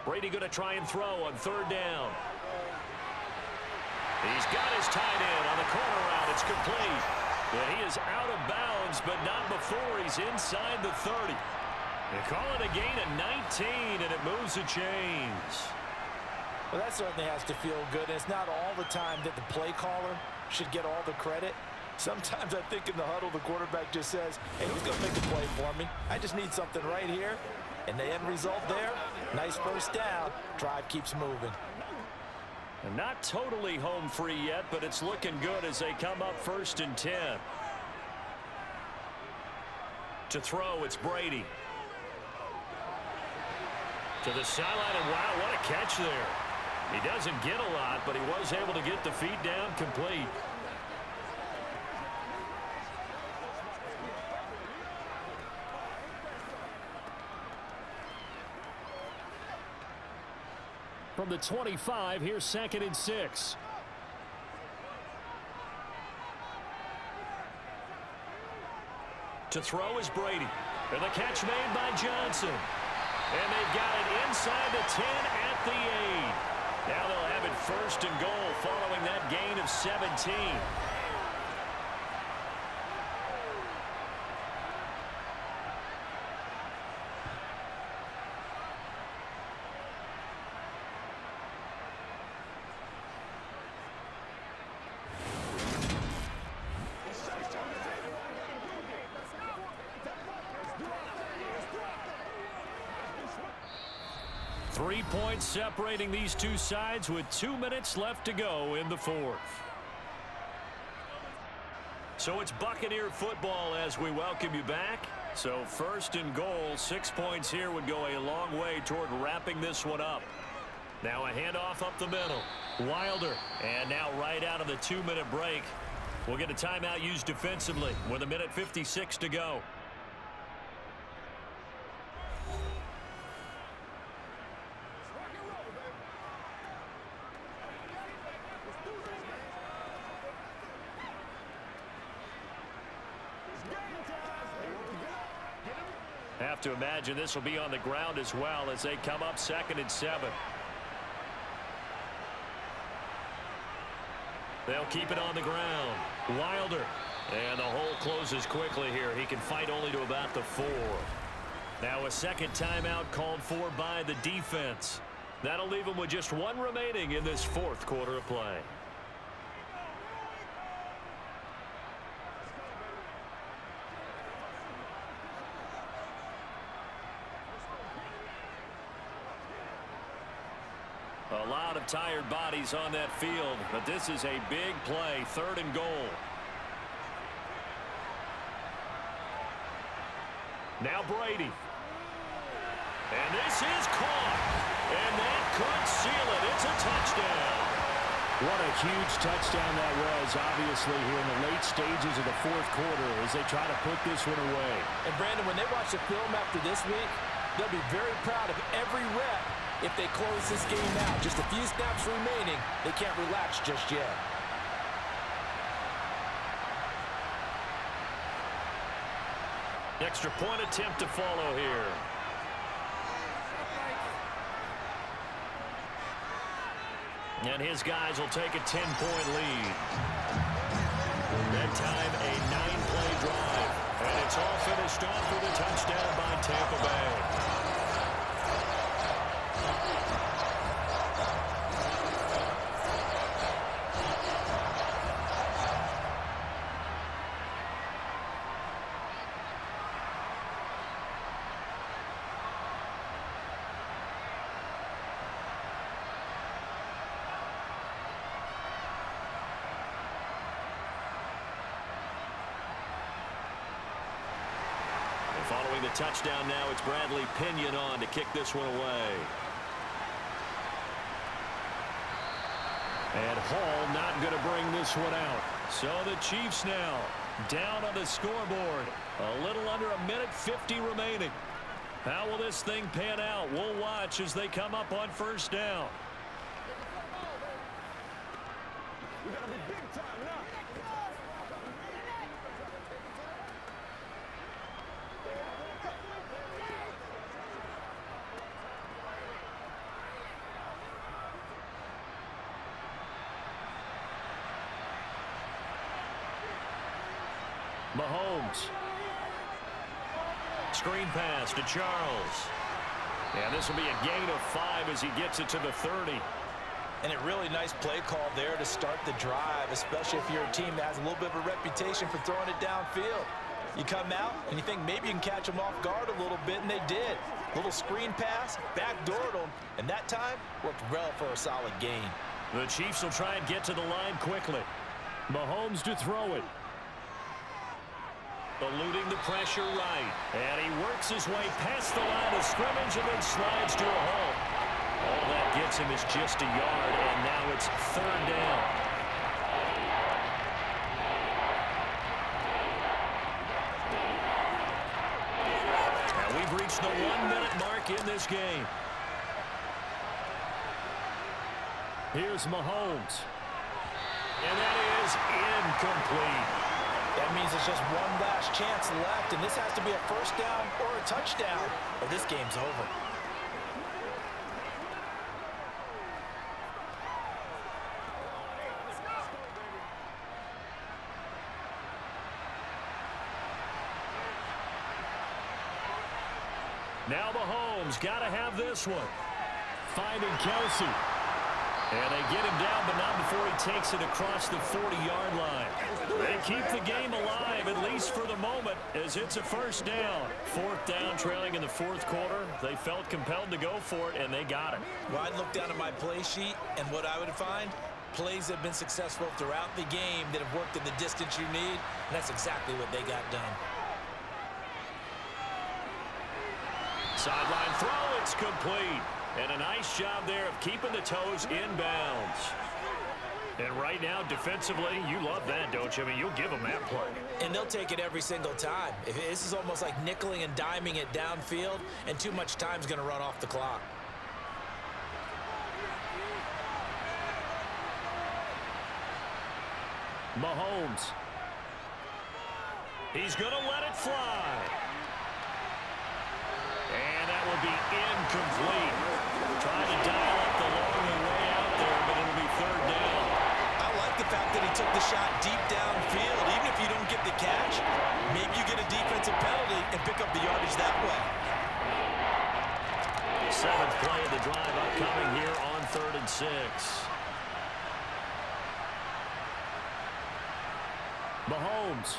Brady going to try and throw on 3rd down. He's got his tight end on the corner route. It's complete. But he is out of bounds, but not before he's inside the 30. They call it a gain of 19, and it moves the chains. Well, that certainly has to feel good. And it's not all the time that the play caller should get all the credit. Sometimes I think in the huddle, the quarterback just says, hey, who's going to make the play for me? I just need something right here. And the end result there, nice first down. Drive keeps moving. And not totally home free yet, but it's looking good as they come up 1st and 10. To throw, it's Brady. To the sideline, and wow, what a catch there. He doesn't get a lot, but he was able to get the feet down complete. From the 25, here's 2nd and 6. To throw is Brady. And the catch made by Johnson. And they've got it inside the 10 at the 8. Now they'll have it 1st and goal following that gain of 17. Three points separating these two sides with 2 minutes left to go in the 4th. So it's Buccaneer football as we welcome you back. So 1st and goal, 6 points here would go a long way toward wrapping this one up. Now a handoff up the middle. Wilder. And now right out of the 2-minute break, we'll get a timeout used defensively with 1:56 to go. Have to imagine this will be on the ground as well as they come up 2nd and 7. They'll keep it on the ground. Wilder. And the hole closes quickly here. He can fight only to about the 4. Now a second timeout called for by the defense. That'll leave them with just 1 remaining in this 4th quarter of play. A lot of tired bodies on that field, but this is a big play, 3rd and goal. Now Brady. And this is caught. And that could seal it. It's a touchdown. What a huge touchdown that was, obviously, here in the late stages of the 4th quarter as they try to put this one away. And Brandon, when they watch the film after this week, they'll be very proud of every rep. If they close this game out, just a few snaps remaining, they can't relax just yet. Extra point attempt to follow here. And his guys will take a 10-point lead. That time, a 9-play drive. And it's all finished off with a touchdown by Tampa Bay. Following the touchdown now, it's Bradley Pinion on to kick this one away. And Hall not going to bring this one out. So the Chiefs now down on the scoreboard. A little under 1:50 remaining. How will this thing pan out? We'll watch as they come up on 1st down. We gotta be big time now. Mahomes. Screen pass to Charles. And this will be a gain of 5 as he gets it to the 30. And a really nice play call there to start the drive, especially if you're a team that has a little bit of a reputation for throwing it downfield. You come out, and you think maybe you can catch them off guard a little bit, and they did. Little screen pass, backdoored them, and that time worked well for a solid gain. The Chiefs will try and get to the line quickly. Mahomes to throw it. Eluding the pressure right. And he works his way past the line of scrimmage and then slides to a halt. All that gets him is just a yard, and now it's 3rd down. Now we've reached the 1-minute mark in this game. Here's Mahomes. And that is incomplete. That means there's just one last chance left, and this has to be a first down or a touchdown, or this game's over. Now Mahomes got to have this one. Finding Kelsey. And they get him down, but not before he takes it across the 40-yard line. They keep the game alive, at least for the moment, as it's a first down. 4th down, trailing in the 4th quarter. They felt compelled to go for it, and they got it. Well, I'd look down at my play sheet, and what I would find, plays that have been successful throughout the game that have worked in the distance you need, and that's exactly what they got done. Sideline throw, it's complete. And a nice job there of keeping the toes inbounds. And right now, defensively, you love that, don't you? I mean, you'll give them that play. And they'll take it every single time. This is almost like nickeling and diming it downfield, and too much time's going to run off the clock. Mahomes. He's going to let it fly. And that will be incomplete. Trying to dial up the long way out there, but it'll be 3rd down. I like the fact that he took the shot deep downfield. Even if you don't get the catch, maybe you get a defensive penalty and pick up the yardage that way. 7th play of the drive upcoming here on 3rd and 6. Mahomes.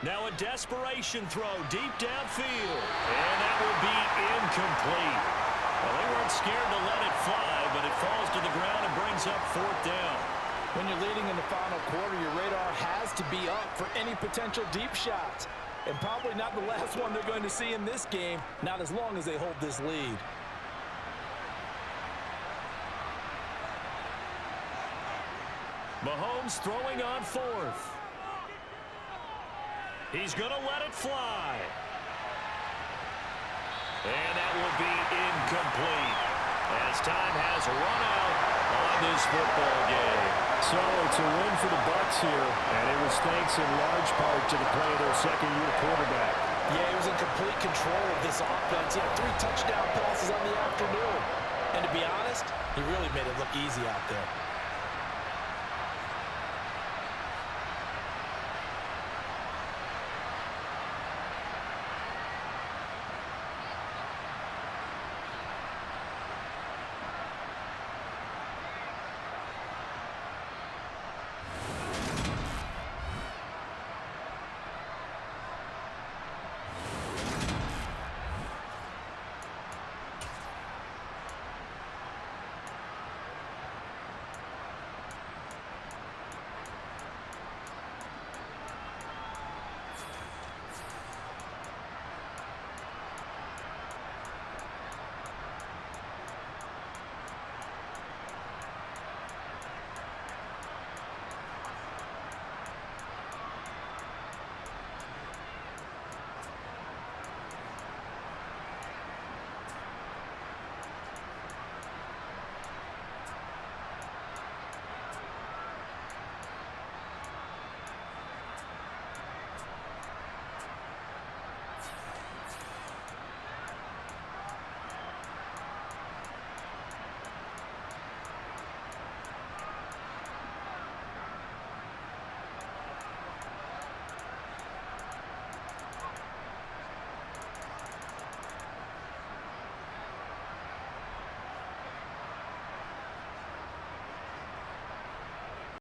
Now a desperation throw deep downfield. And that will be incomplete. Well, they weren't scared to let it fly, but it falls to the ground and brings up 4th down. When you're leading in the final quarter, your radar has to be up for any potential deep shots. And probably not the last one they're going to see in this game, not as long as they hold this lead. Mahomes throwing on 4th. He's going to let it fly. And that will be incomplete as time has run out on this football game. So it's a win for the Bucs here, and it was thanks in large part to the play of their second-year quarterback. Yeah, he was in complete control of this offense. He had 3 touchdown passes on the afternoon. And to be honest, he really made it look easy out there.